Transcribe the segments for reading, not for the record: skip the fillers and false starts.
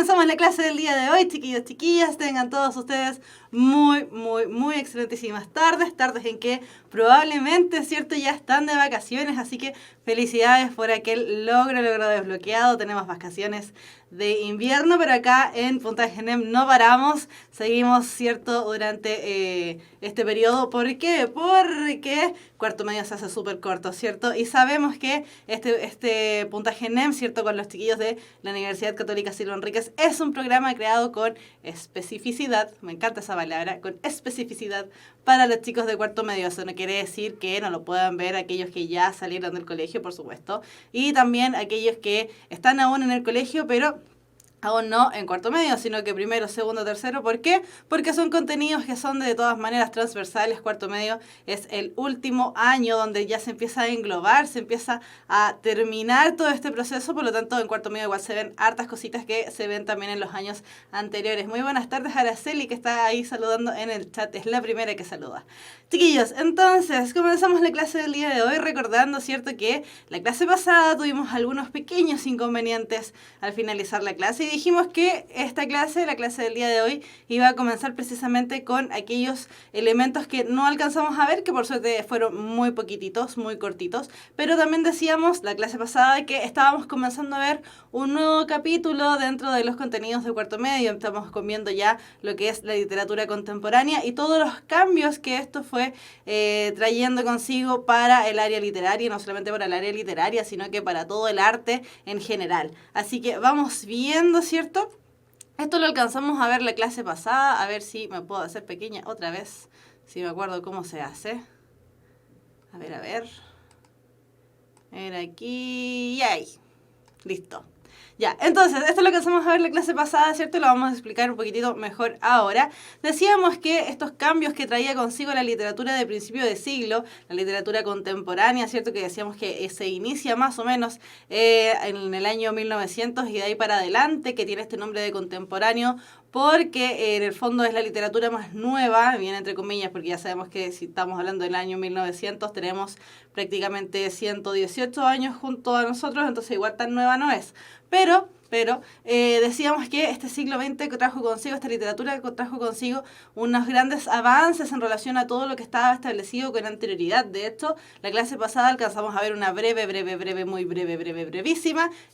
comenzamos la clase del día de hoy, chiquillos, chiquillas. Tengan todos ustedes muy excelentísimas tardes en que probablemente, ¿cierto?, ya están de vacaciones, así que felicidades por aquel logro desbloqueado. Tenemos vacaciones de invierno, pero acá en Punta Genem no paramos, seguimos, ¿cierto?, durante este periodo. ¿Por qué? Porque cuarto medio se hace súper corto, ¿cierto? Y sabemos que este Punta Genem, ¿cierto?, con los chiquillos de la Universidad Católica Silva Enríquez, es un programa creado con especificidad, me encanta esa palabra, con especificidad para los chicos de cuarto medio. Eso no quiere decir que no lo puedan ver aquellos que ya salieron del colegio, por supuesto, y también aquellos que están aún en el colegio, pero aún no en cuarto medio, sino que primero, segundo, tercero. ¿Por qué? Porque son contenidos que son de todas maneras transversales. Cuarto medio es el último año donde ya se empieza a englobar, se empieza a terminar todo este proceso. Por lo tanto, en cuarto medio igual se ven hartas cositas que se ven también en los años anteriores. Muy buenas tardes a Araceli, que está ahí saludando en el chat. Es la primera que saluda. Chiquillos, entonces comenzamos la clase del día de hoy recordando, ¿cierto?, que la clase pasada tuvimos algunos pequeños inconvenientes al finalizar la clase y dijimos que esta clase, la clase del día de hoy, iba a comenzar precisamente con aquellos elementos que no alcanzamos a ver, que por suerte fueron muy poquititos, muy cortitos, pero también decíamos la clase pasada que estábamos comenzando a ver un nuevo capítulo dentro de los contenidos de cuarto medio. Estamos viendo ya lo que es la literatura contemporánea y todos los cambios que esto fue trayendo consigo para el área literaria, no solamente para el área literaria, sino que para todo el arte en general. Así que vamos viendo, ¿cierto? Esto lo alcanzamos a ver la clase pasada, a ver si me puedo hacer pequeña otra vez, si me acuerdo cómo se hace. A ver. A ver aquí y ahí. Listo. Ya, entonces, esto es lo que hacemos a ver la clase pasada, ¿cierto? Lo vamos a explicar un poquitito mejor ahora. Decíamos que estos cambios que traía consigo la literatura de principio de siglo, la literatura contemporánea, ¿cierto?, que decíamos que se inicia más o menos en el año 1900 y de ahí para adelante, que tiene este nombre de contemporáneo, porque en el fondo es la literatura más nueva, bien entre comillas, porque ya sabemos que si estamos hablando del año 1900 tenemos prácticamente 118 años junto a nosotros, entonces igual tan nueva no es. Pero decíamos que este siglo XX trajo consigo, esta literatura trajo consigo unos grandes avances en relación a todo lo que estaba establecido con anterioridad. De hecho, la clase pasada alcanzamos a ver una brevísima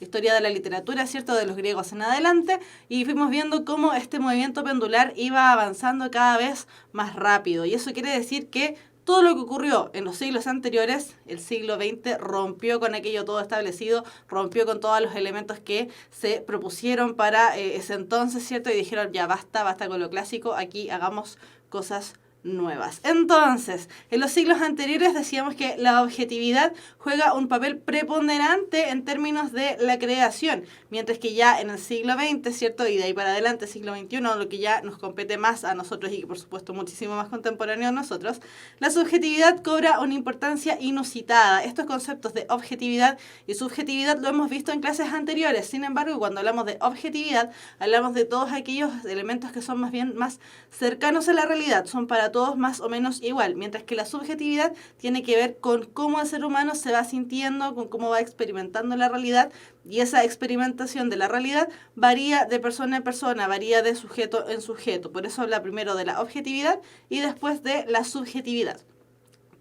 historia de la literatura, ¿cierto?, de los griegos en adelante, y fuimos viendo cómo este movimiento pendular iba avanzando cada vez más rápido. Y eso quiere decir que todo lo que ocurrió en los siglos anteriores, el siglo XX rompió con aquello todo establecido, rompió con todos los elementos que se propusieron para ese entonces, ¿cierto? Y dijeron, ya basta con lo clásico, aquí hagamos cosas nuevas. Entonces, en los siglos anteriores decíamos que la objetividad juega un papel preponderante en términos de la creación, mientras que ya en el siglo XX, ¿cierto?, y de ahí para adelante, siglo XXI, lo que ya nos compete más a nosotros y que por supuesto muchísimo más contemporáneo a nosotros, la subjetividad cobra una importancia inusitada. Estos conceptos de objetividad y subjetividad lo hemos visto en clases anteriores. Sin embargo, cuando hablamos de objetividad, hablamos de todos aquellos elementos que son más bien más cercanos a la realidad, son para todos más o menos igual, mientras que la subjetividad tiene que ver con cómo el ser humano se va sintiendo, con cómo va experimentando la realidad, y esa experimentación de la realidad varía de persona en persona, varía de sujeto en sujeto. Por eso habla primero de la objetividad y después de la subjetividad.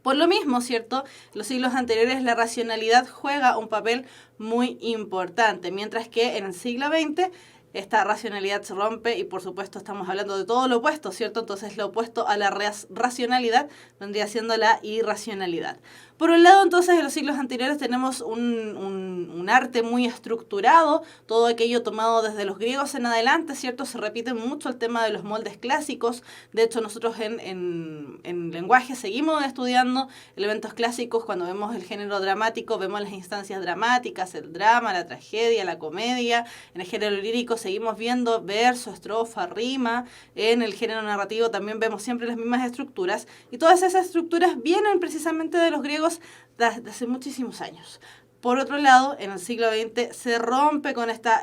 Por lo mismo, ¿cierto?, en los siglos anteriores la racionalidad juega un papel muy importante, mientras que en el siglo XX esta racionalidad se rompe y por supuesto estamos hablando de todo lo opuesto, ¿cierto? Entonces lo opuesto a la racionalidad vendría siendo la irracionalidad. Por un lado, entonces, en los siglos anteriores tenemos un arte muy estructurado, todo aquello tomado desde los griegos en adelante, ¿cierto? Se repite mucho el tema de los moldes clásicos. De hecho, nosotros en lenguaje seguimos estudiando elementos clásicos. Cuando vemos el género dramático, vemos las instancias dramáticas, el drama, la tragedia, la comedia. En el género lírico seguimos viendo verso, estrofa, rima. En el género narrativo también vemos siempre las mismas estructuras. Y todas esas estructuras vienen precisamente de los griegos desde hace muchísimos años. Por otro lado, en el siglo XX se rompe con esta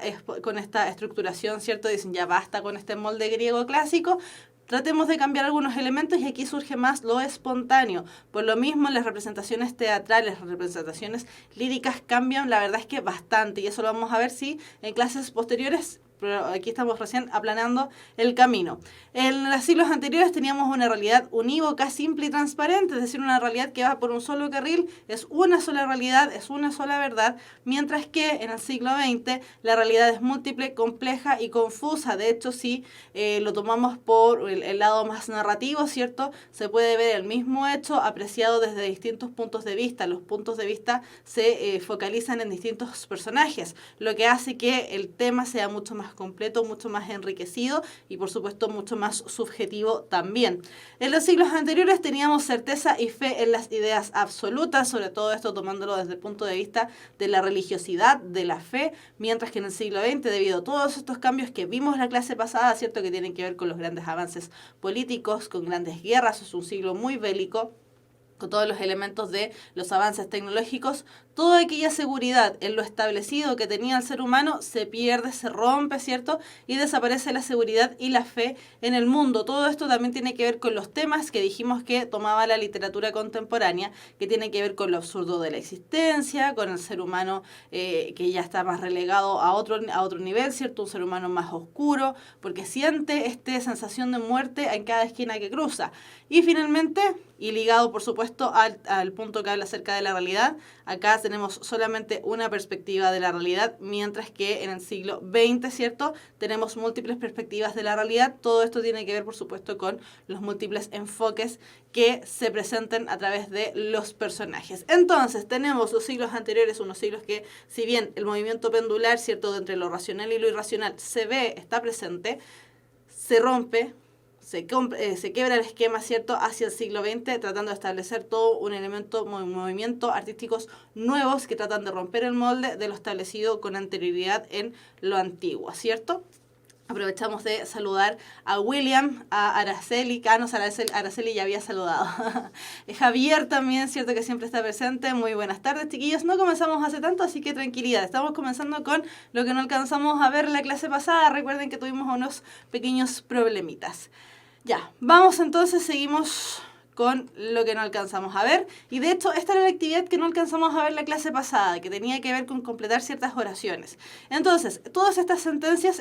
estructuración, ¿cierto? Dicen, ya basta con este molde griego clásico, tratemos de cambiar algunos elementos y aquí surge más lo espontáneo. Por lo mismo, las representaciones teatrales, las representaciones líricas cambian, la verdad es que bastante, y eso lo vamos a ver, sí, en clases posteriores pero aquí estamos recién aplanando el camino. En los siglos anteriores teníamos una realidad unívoca, simple y transparente, es decir, una realidad que va por un solo carril, es una sola realidad, es una sola verdad, mientras que en el siglo XX la realidad es múltiple, compleja y confusa. De hecho, si lo tomamos por el lado más narrativo, ¿cierto? Se puede ver el mismo hecho apreciado desde distintos puntos de vista. Los puntos de vista se focalizan en distintos personajes, lo que hace que el tema sea mucho más completo, mucho más enriquecido y por supuesto mucho más subjetivo también. En los siglos anteriores teníamos certeza y fe en las ideas absolutas, sobre todo esto tomándolo desde el punto de vista de la religiosidad, de la fe, mientras que en el siglo XX, debido a todos estos cambios que vimos la clase pasada, ¿cierto? Que tienen que ver con los grandes avances políticos, con grandes guerras, es un siglo muy bélico, con todos los elementos de los avances tecnológicos, toda aquella seguridad en lo establecido que tenía el ser humano se pierde, se rompe, ¿cierto? Y desaparece la seguridad y la fe en el mundo. Todo esto también tiene que ver con los temas que dijimos que tomaba la literatura contemporánea, que tiene que ver con lo absurdo de la existencia, con el ser humano que ya está más relegado a otro nivel, ¿cierto? Un ser humano más oscuro, porque siente esta sensación de muerte en cada esquina que cruza. Y finalmente, y ligado por supuesto al punto que habla acerca de la realidad, acá tenemos solamente una perspectiva de la realidad, mientras que en el siglo XX, ¿cierto? Tenemos múltiples perspectivas de la realidad. Todo esto tiene que ver, por supuesto, con los múltiples enfoques que se presenten a través de los personajes. Entonces, tenemos los siglos anteriores, unos siglos que, si bien el movimiento pendular, ¿cierto?, de entre lo racional y lo irracional se ve, está presente, se rompe, se quiebra el esquema, ¿cierto?, hacia el siglo XX, tratando de establecer todo un elemento, movimientos artísticos nuevos que tratan de romper el molde de lo establecido con anterioridad en lo antiguo, ¿cierto? Aprovechamos de saludar a William, a Araceli, Araceli ya había saludado. Javier también, cierto que siempre está presente. Muy buenas tardes, chiquillos. No comenzamos hace tanto, así que tranquilidad. Estamos comenzando con lo que no alcanzamos a ver la clase pasada. Recuerden que tuvimos unos pequeños problemitas. Ya, vamos entonces, seguimos con lo que no alcanzamos a ver. Y de hecho, esta era la actividad que no alcanzamos a ver la clase pasada, que tenía que ver con completar ciertas oraciones. Entonces, todas estas sentencias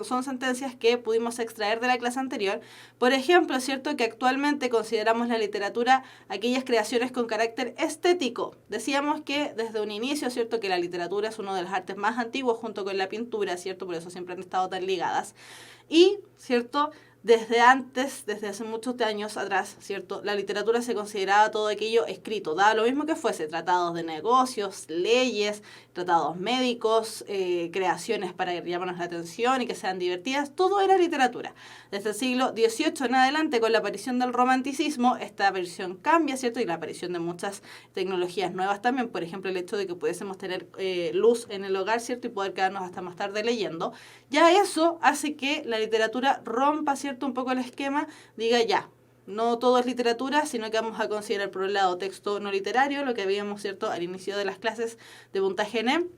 son sentencias que pudimos extraer de la clase anterior. Por ejemplo, es cierto que actualmente consideramos la literatura aquellas creaciones con carácter estético. Decíamos que desde un inicio, es cierto que la literatura es uno de los artes más antiguos junto con la pintura, ¿cierto? Por eso siempre han estado tan ligadas. Y, ¿cierto?, desde hace muchos años atrás, ¿cierto?, la literatura se consideraba todo aquello escrito, daba lo mismo que fuese, tratados de negocios, leyes, tratados médicos, creaciones para llamarnos la atención y que sean divertidas, todo era literatura. Desde el siglo XVIII en adelante, con la aparición del romanticismo, esta versión cambia, ¿cierto?, y la aparición de muchas tecnologías nuevas también, por ejemplo, el hecho de que pudiésemos tener luz en el hogar, ¿cierto?, y poder quedarnos hasta más tarde leyendo, ya eso hace que la literatura rompa, ¿cierto?, un poco el esquema, diga ya, no todo es literatura, sino que vamos a considerar por un lado texto no literario, lo que habíamos, ¿cierto?, al inicio de las clases de puntaje NEM,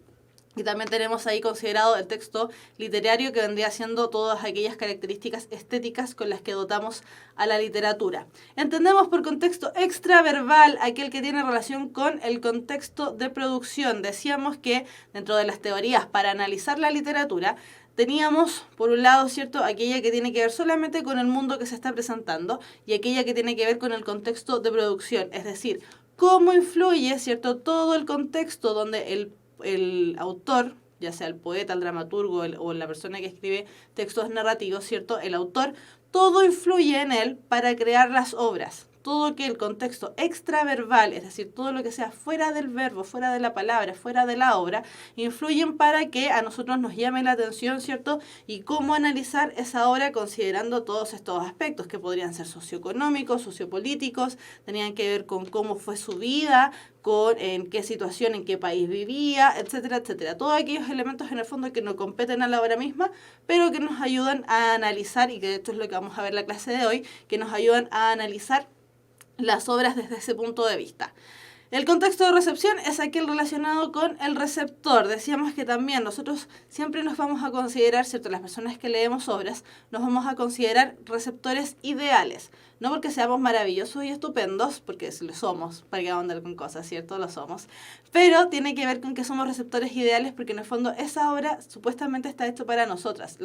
y también tenemos ahí considerado el texto literario, que vendría siendo todas aquellas características estéticas con las que dotamos a la literatura. Entendemos por contexto extraverbal aquel que tiene relación con el contexto de producción. Decíamos que dentro de las teorías para analizar la literatura, teníamos, por un lado, ¿cierto?, aquella que tiene que ver solamente con el mundo que se está presentando y aquella que tiene que ver con el contexto de producción, es decir, cómo influye, ¿cierto?, todo el contexto donde el autor, ya sea el poeta, el dramaturgo o la persona que escribe textos narrativos, ¿cierto?, el autor, todo influye en él para crear las obras. Todo que el contexto extraverbal, es decir, todo lo que sea fuera del verbo, fuera de la palabra, fuera de la obra, influyen para que a nosotros nos llame la atención, ¿cierto? Y cómo analizar esa obra considerando todos estos aspectos, que podrían ser socioeconómicos, sociopolíticos, tenían que ver con cómo fue su vida, con en qué situación, en qué país vivía, etcétera, etcétera. Todos aquellos elementos en el fondo que no competen a la obra misma, pero que nos ayudan a analizar, y que de hecho es lo que vamos a ver en la clase de hoy, que nos ayudan a analizar las obras desde ese punto de vista. El contexto de recepción es aquel relacionado con el receptor. Decíamos que también nosotros siempre nos vamos a considerar, ¿cierto? Las personas que leemos obras, nos vamos a considerar receptores ideales. No porque seamos maravillosos y estupendos, porque lo somos, para que andar con cosas, ¿cierto? Lo somos. Pero tiene que ver con que somos receptores ideales porque en el fondo esa obra supuestamente está hecha para nosotros.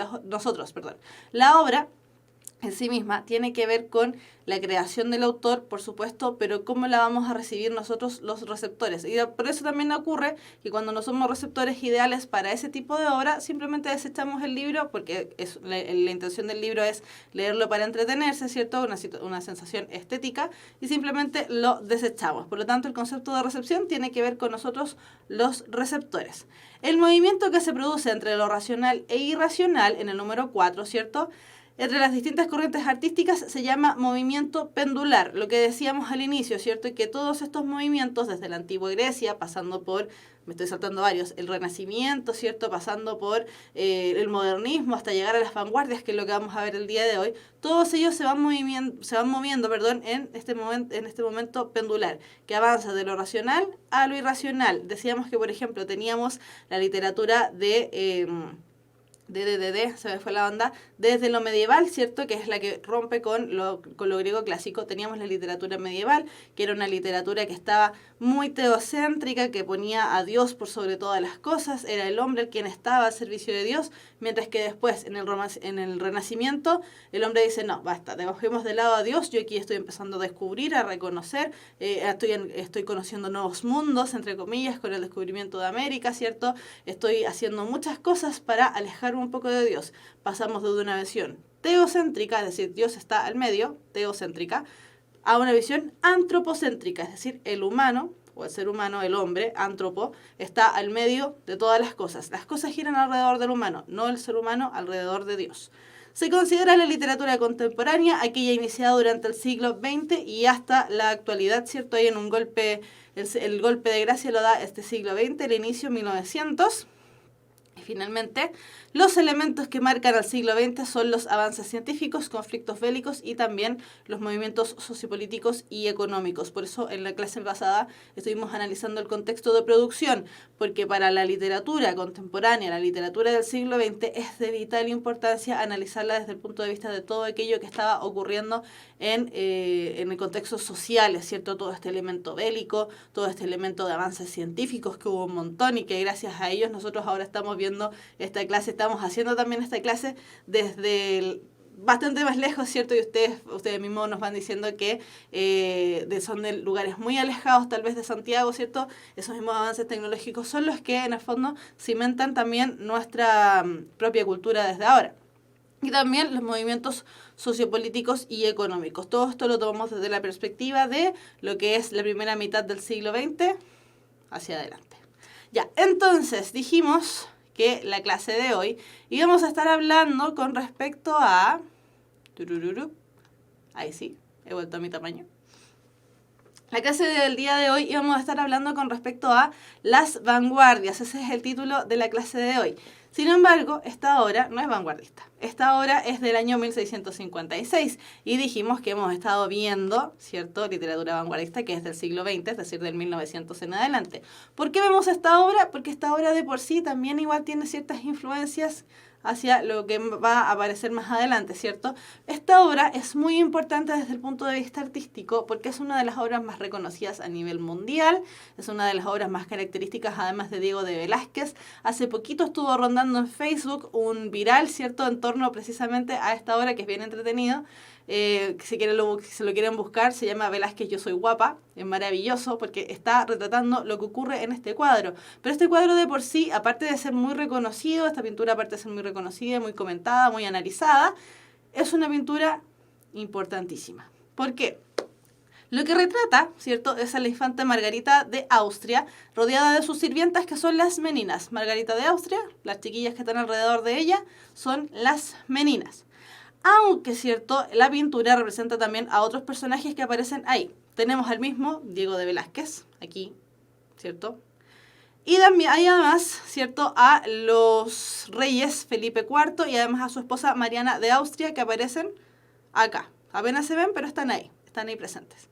La obra en sí misma tiene que ver con la creación del autor, por supuesto, pero cómo la vamos a recibir nosotros los receptores. Y por eso también ocurre que cuando no somos receptores ideales para ese tipo de obra, simplemente desechamos el libro, porque la intención del libro es leerlo para entretenerse, ¿cierto? Una sensación estética, y simplemente lo desechamos. Por lo tanto, el concepto de recepción tiene que ver con nosotros los receptores. El movimiento que se produce entre lo racional e irracional, en el número 4, ¿cierto?, entre las distintas corrientes artísticas se llama movimiento pendular, lo que decíamos al inicio, ¿cierto? Que todos estos movimientos, desde la antigua Grecia, pasando por, me estoy saltando varios, el Renacimiento, ¿cierto? Pasando por el modernismo, hasta llegar a las vanguardias, que es lo que vamos a ver el día de hoy, todos ellos se van moviendo en este momento pendular, que avanza de lo racional a lo irracional. Decíamos que, por ejemplo, teníamos la literatura se me fue la onda, desde lo medieval, ¿cierto? Que es la que rompe con lo griego clásico. Teníamos la literatura medieval, que era una literatura que estaba muy teocéntrica, que ponía a Dios por sobre todas las cosas, era el hombre el quien estaba al servicio de Dios, mientras que después, en el Renacimiento, el hombre dice, no, basta, dejemos de lado a Dios, yo aquí estoy empezando a descubrir, a reconocer, estoy conociendo nuevos mundos, entre comillas, con el descubrimiento de América, ¿cierto? Estoy haciendo muchas cosas para alejar un poco de Dios. Pasamos de una visión teocéntrica, es decir, Dios está al medio, teocéntrica, a una visión antropocéntrica, es decir, el humano, o el ser humano, el hombre, antropo, está al medio de todas las cosas. Las cosas giran alrededor del humano, no el ser humano alrededor de Dios. Se considera la literatura contemporánea aquella iniciada durante el siglo XX y hasta la actualidad, ¿cierto? Hay en un golpe, el golpe de gracia lo da este siglo XX, el inicio 1900. Y finalmente, los elementos que marcan al siglo XX son los avances científicos, conflictos bélicos y también los movimientos sociopolíticos y económicos. Por eso en la clase pasada estuvimos analizando el contexto de producción, porque para la literatura contemporánea, la literatura del siglo XX, es de vital importancia analizarla desde el punto de vista de todo aquello que estaba ocurriendo en el contexto social, es cierto, todo este elemento bélico, todo este elemento de avances científicos que hubo un montón y que gracias a ellos nosotros ahora estamos viendo esta clase, estamos haciendo también esta clase desde bastante más lejos, ¿cierto? Y ustedes mismos nos van diciendo que son de lugares muy alejados tal vez de Santiago, ¿cierto? Esos mismos avances tecnológicos son los que en el fondo cimentan también nuestra propia cultura desde ahora. Y también los movimientos sociopolíticos y económicos. Todo esto lo tomamos desde la perspectiva de lo que es la primera mitad del siglo XX hacia adelante. Ya, entonces dijimos que la clase de hoy íbamos a estar hablando con respecto a... Ahí sí, he vuelto a mi tamaño. La clase del día de hoy íbamos a estar hablando con respecto a las vanguardias. Ese es el título de la clase de hoy. Sin embargo, esta obra no es vanguardista. Esta obra es del año 1656 y dijimos que hemos estado viendo, ¿cierto?, literatura vanguardista que es del siglo XX, es decir, del 1900 en adelante. ¿Por qué vemos esta obra? Porque esta obra de por sí también igual tiene ciertas influencias hacia lo que va a aparecer más adelante, ¿cierto? Esta obra es muy importante desde el punto de vista artístico porque es una de las obras más reconocidas a nivel mundial, es una de las obras más características además de Diego de Velázquez. Hace poquito estuvo rondando en Facebook un viral, ¿cierto?, en torno precisamente a esta obra que es bien entretenido. Si se lo quieren buscar, se llama Velázquez Yo Soy Guapa. Es maravilloso porque está retratando lo que ocurre en este cuadro. Pero este cuadro de por sí, aparte de ser muy reconocido, esta pintura aparte de ser muy reconocida, muy comentada, muy analizada, es una pintura importantísima. ¿Por qué? Lo que retrata, ¿cierto?, es a la infanta Margarita de Austria, rodeada de sus sirvientas que son las meninas. Margarita de Austria, las chiquillas que están alrededor de ella, son las meninas. Aunque, ¿cierto?, la pintura representa también a otros personajes que aparecen ahí. Tenemos al mismo Diego de Velázquez, aquí, ¿cierto? Y también hay además, ¿cierto?, a los reyes Felipe IV y además a su esposa Mariana de Austria que aparecen acá. Apenas se ven, pero están ahí presentes.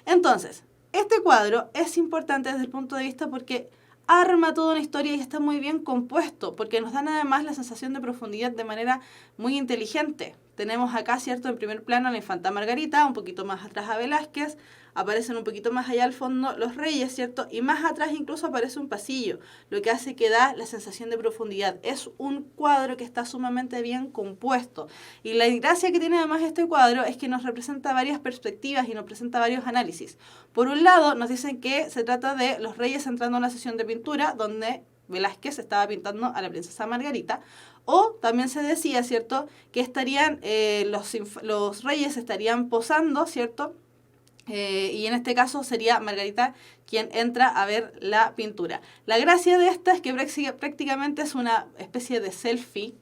Entonces, Este cuadro es importante desde el punto de vista porque arma toda una historia y está muy bien compuesto, porque nos dan además la sensación de profundidad de manera muy inteligente. Tenemos acá, ¿cierto?, en primer plano a la infanta Margarita, un poquito más atrás a Velázquez, aparecen un poquito más allá al fondo los reyes, ¿cierto? Y más atrás incluso aparece un pasillo, lo que hace que da la sensación de profundidad. Es un cuadro que está sumamente bien compuesto. Y la gracia que tiene además este cuadro es que nos representa varias perspectivas y nos presenta varios análisis. Por un lado, nos dicen que se trata de los reyes entrando a una sesión de pintura donde Velázquez estaba pintando a la princesa Margarita. O también se decía, ¿cierto?, que estarían los reyes estarían posando, ¿cierto?, y en este caso sería Margarita quien entra a ver la pintura. La gracia de esta es que prácticamente es una especie de selfie.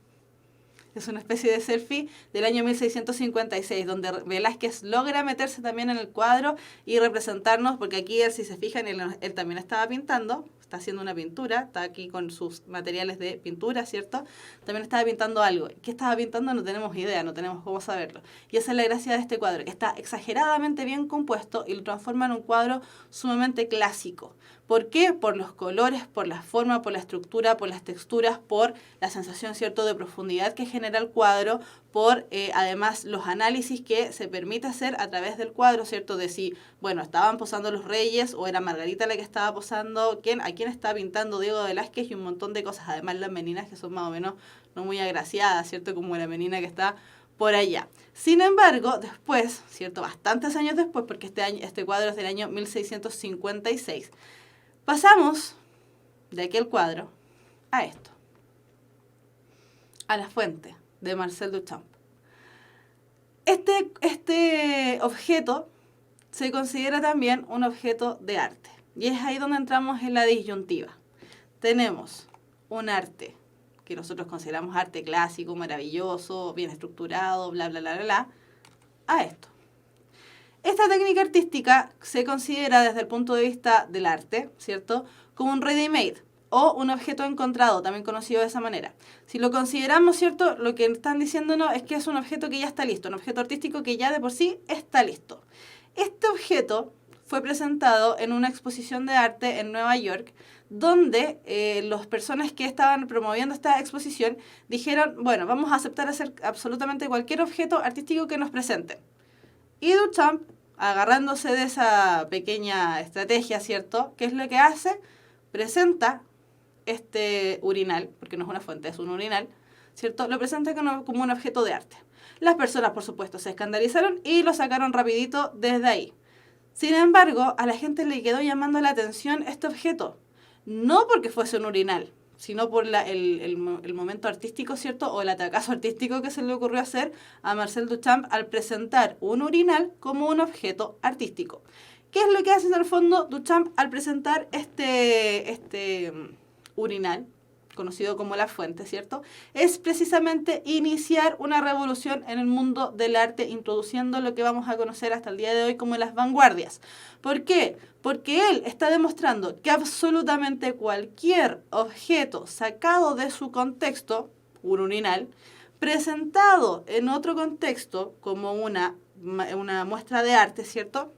Es una especie de selfie del año 1656, donde Velázquez logra meterse también en el cuadro y representarnos, porque aquí él, si se fijan, él también estaba pintando, está haciendo una pintura, está aquí con sus materiales de pintura, ¿cierto? También estaba pintando algo. ¿Qué estaba pintando? No tenemos idea, no tenemos cómo saberlo. Y esa es la gracia de este cuadro, que está exageradamente bien compuesto y lo transforma en un cuadro sumamente clásico. ¿Por qué? Por los colores, por la forma, por la estructura, por las texturas, por la sensación, ¿cierto?, de profundidad que genera el cuadro, por además los análisis que se permite hacer a través del cuadro, ¿cierto?, de si, bueno, estaban posando los reyes o era Margarita la que estaba posando, a quién estaba pintando Diego Velázquez y un montón de cosas. Además las meninas que son más o menos no muy agraciadas, ¿cierto?, como la menina que está por allá. Sin embargo, después, ¿cierto?, bastantes años después, porque este cuadro es del año 1656, pasamos de aquel cuadro a esto, a La Fuente, de Marcel Duchamp. Este objeto se considera también un objeto de arte. Y es ahí donde entramos en la disyuntiva. Tenemos un arte que nosotros consideramos arte clásico, maravilloso, bien estructurado, bla, bla, bla, bla, bla, a esto. Esta técnica artística se considera desde el punto de vista del arte, ¿cierto?, como un ready-made o un objeto encontrado, también conocido de esa manera. Si lo consideramos, ¿cierto?, lo que están diciéndonos es que es un objeto que ya está listo, un objeto artístico que ya de por sí está listo. Este objeto fue presentado en una exposición de arte en Nueva York, donde las personas que estaban promoviendo esta exposición dijeron, bueno, vamos a aceptar hacer absolutamente cualquier objeto artístico que nos presenten. Y Duchamp, agarrándose de esa pequeña estrategia, ¿cierto?, ¿qué es lo que hace? Presenta este urinal, porque no es una fuente, es un urinal, ¿cierto? Lo presenta como un objeto de arte. Las personas, por supuesto, se escandalizaron y lo sacaron rapidito desde ahí. Sin embargo, a la gente le quedó llamando la atención este objeto. No porque fuese un urinal, sino por el momento artístico, ¿cierto? O el atacazo artístico que se le ocurrió hacer a Marcel Duchamp al presentar un urinal como un objeto artístico. ¿Qué es lo que hace en el fondo Duchamp al presentar este urinal, conocido como La Fuente, ¿cierto? Es precisamente iniciar una revolución en el mundo del arte, introduciendo lo que vamos a conocer hasta el día de hoy como las vanguardias. ¿Por qué? Porque él está demostrando que absolutamente cualquier objeto sacado de su contexto, un urinal, presentado en otro contexto como una muestra de arte, ¿cierto?,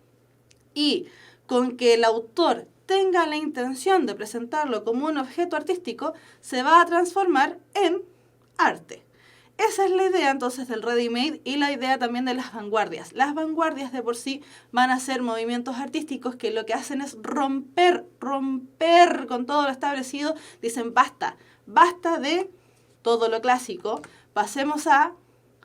y con que el autor tenga la intención de presentarlo como un objeto artístico, se va a transformar en arte. Esa es la idea entonces del ready-made y la idea también de las vanguardias. Las vanguardias de por sí van a ser movimientos artísticos que lo que hacen es romper con todo lo establecido. Dicen basta de todo lo clásico, pasemos a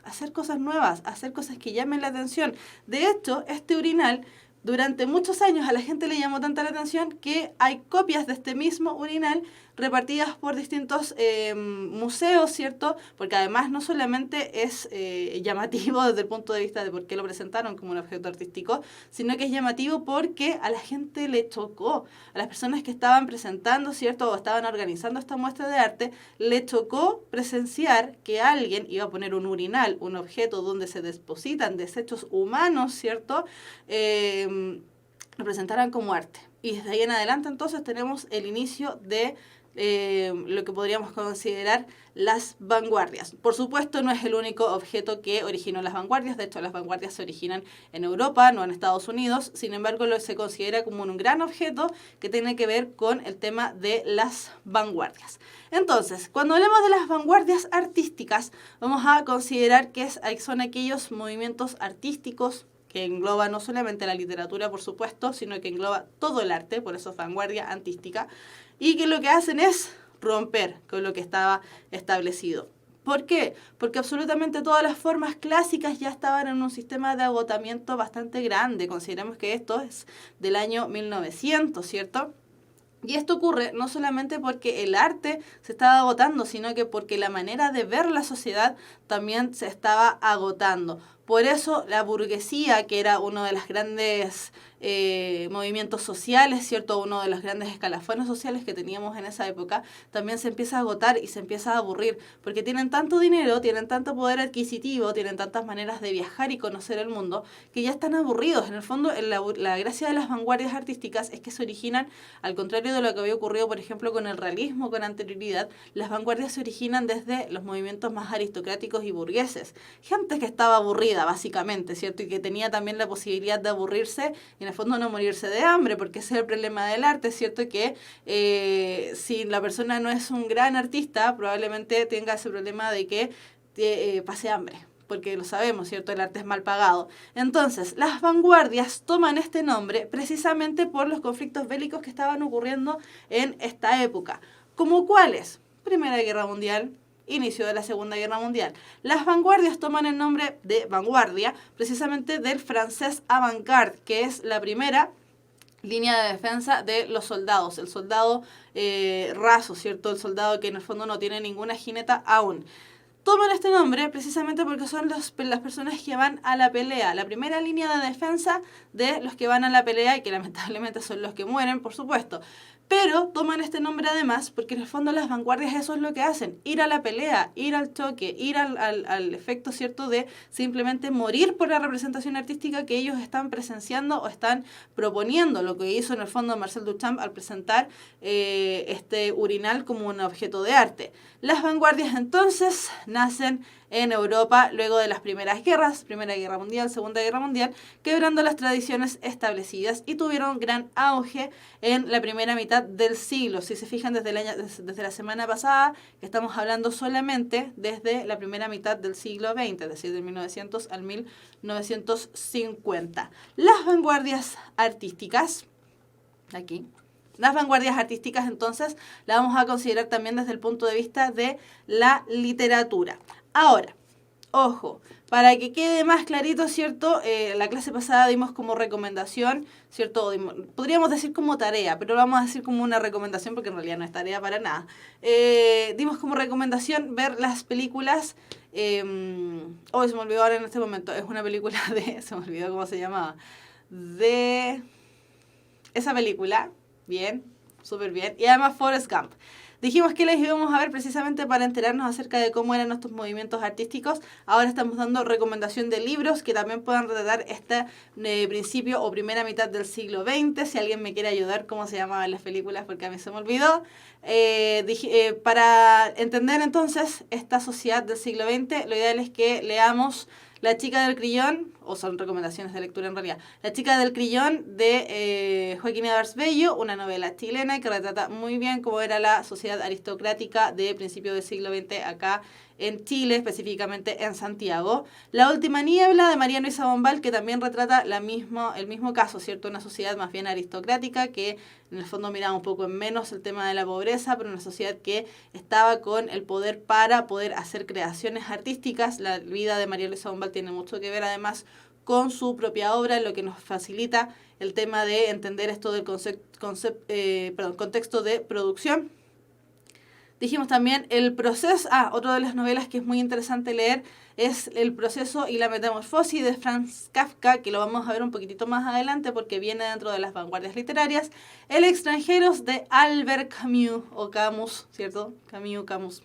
hacer cosas nuevas, a hacer cosas que llamen la atención. De hecho, este urinal durante muchos años a la gente le llamó tanta la atención que hay copias de este mismo urinal repartidas por distintos museos, ¿cierto? Porque además no solamente es llamativo desde el punto de vista de por qué lo presentaron como un objeto artístico, sino que es llamativo porque a la gente le chocó, a las personas que estaban presentando, ¿cierto?, o estaban organizando esta muestra de arte, le chocó presenciar que alguien iba a poner un urinal, un objeto donde se depositan desechos humanos, ¿cierto?, lo presentaran como arte. Y desde ahí en adelante entonces tenemos el inicio de lo que podríamos considerar las vanguardias. Por supuesto, no es el único objeto que originó las vanguardias. De hecho, las vanguardias se originan en Europa, no en Estados Unidos. Sin embargo, se considera como un gran objeto que tiene que ver con el tema de las vanguardias. Entonces, cuando hablamos de las vanguardias artísticas, vamos a considerar que son aquellos movimientos artísticos que engloba no solamente la literatura, por supuesto, sino que engloba todo el arte, por eso es vanguardia artística, y que lo que hacen es romper con lo que estaba establecido. ¿Por qué? Porque absolutamente todas las formas clásicas ya estaban en un sistema de agotamiento bastante grande. Consideremos que esto es del año 1900, ¿cierto? Y esto ocurre no solamente porque el arte se estaba agotando, sino que porque la manera de ver la sociedad también se estaba agotando. Por eso la burguesía, que era uno de los grandes movimientos sociales, ¿cierto? Uno de los grandes escalafones sociales que teníamos en esa época, también se empieza a agotar y se empieza a aburrir, porque tienen tanto dinero, tienen tanto poder adquisitivo, tienen tantas maneras de viajar y conocer el mundo, que ya están aburridos. En el fondo, la gracia de las vanguardias artísticas es que se originan, al contrario de lo que había ocurrido, por ejemplo, con el realismo con anterioridad, las vanguardias se originan desde los movimientos más aristocráticos y burgueses. Gente que estaba aburrida, básicamente, ¿cierto? Y que tenía también la posibilidad de aburrirse y en el fondo no morirse de hambre, porque ese es el problema del arte, ¿cierto? Que si la persona no es un gran artista, probablemente tenga ese problema de que pase hambre, porque lo sabemos, ¿cierto? El arte es mal pagado. Entonces, las vanguardias toman este nombre precisamente por los conflictos bélicos que estaban ocurriendo en esta época. ¿Como cuáles? Primera Guerra Mundial, inicio de la Segunda Guerra Mundial. Las vanguardias toman el nombre de vanguardia precisamente del francés avant-garde, que es la primera línea de defensa de los soldados, el soldado raso, ¿cierto? El soldado que en el fondo no tiene ninguna jineta aún. Toman este nombre precisamente porque son las personas que van a la pelea, la primera línea de defensa de los que van a la pelea y que lamentablemente son los que mueren, por supuesto. Pero toman este nombre además porque en el fondo las vanguardias eso es lo que hacen, ir a la pelea, ir al choque, ir al efecto, ¿cierto?, de simplemente morir por la representación artística que ellos están presenciando o están proponiendo, lo que hizo en el fondo Marcel Duchamp al presentar este urinal como un objeto de arte. Las vanguardias entonces nacen en Europa luego de las primeras guerras, Primera Guerra Mundial, Segunda Guerra Mundial, quebrando las tradiciones establecidas y tuvieron gran auge en la primera mitad del siglo. Si se fijan desde la semana pasada, que estamos hablando solamente desde la primera mitad del siglo XX, es decir, del 1900 al 1950. Las vanguardias artísticas, aquí, las vanguardias artísticas entonces las vamos a considerar también desde el punto de vista de la literatura. Ahora, ojo, para que quede más clarito, ¿cierto? La clase pasada dimos como recomendación, ¿cierto? Podríamos decir como tarea, pero lo vamos a decir como una recomendación porque en realidad no es tarea para nada. Dimos como recomendación ver las películas. Se me olvidó ahora en este momento. Es una película se me olvidó cómo se llamaba. De esa película. Bien, súper bien. Y además Forrest Gump. Dijimos que les íbamos a ver precisamente para enterarnos acerca de cómo eran nuestros movimientos artísticos. Ahora estamos dando recomendación de libros que también puedan retratar este principio o primera mitad del siglo XX. Si alguien me quiere ayudar cómo se llamaban las películas, porque a mí se me olvidó. Para entender entonces esta sociedad del siglo XX, lo ideal es que leamos La chica del Crillón, o son recomendaciones de lectura en realidad, La chica del Crillón de Joaquín Edwards Bello, una novela chilena que retrata muy bien cómo era la sociedad aristocrática de principios del siglo XX acá en Chile, específicamente en Santiago. La última niebla de María Luisa Bombal, que también retrata el mismo caso, ¿cierto? Una sociedad más bien aristocrática que en el fondo miraba un poco en menos el tema de la pobreza, pero una sociedad que estaba con el poder para poder hacer creaciones artísticas. La vida de María Luisa Bombal tiene mucho que ver además con su propia obra, lo que nos facilita el tema de entender esto del contexto de producción. Dijimos también el proceso, otra de las novelas que es muy interesante leer es El proceso y la metamorfosis de Franz Kafka, que lo vamos a ver un poquitito más adelante porque viene dentro de las vanguardias literarias. El extranjeros de Albert Camus, o Camus, ¿cierto? Camus.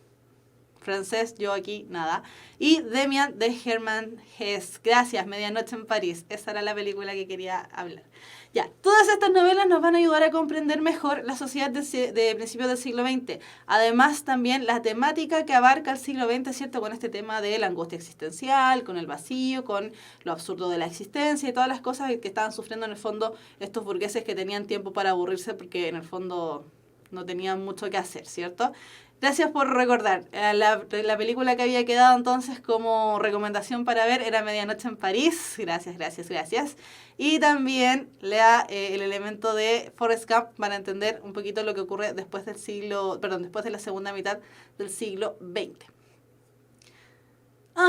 francés, yo aquí nada. Y Demian de Hermann Hesse. Gracias, Medianoche en París. Esa era la película que quería hablar. Ya, todas estas novelas nos van a ayudar a comprender mejor la sociedad de principios del siglo XX. Además, también la temática que abarca el siglo XX, ¿cierto? Con este tema de la angustia existencial, con el vacío, con lo absurdo de la existencia y todas las cosas que estaban sufriendo en el fondo estos burgueses que tenían tiempo para aburrirse porque en el fondo no tenían mucho que hacer, ¿cierto? Gracias por recordar. La película que había quedado entonces como recomendación para ver era Medianoche en París. Gracias, gracias, gracias. Y también lea el elemento de Forrest Gump para entender un poquito lo que ocurre después después de la segunda mitad del siglo XX.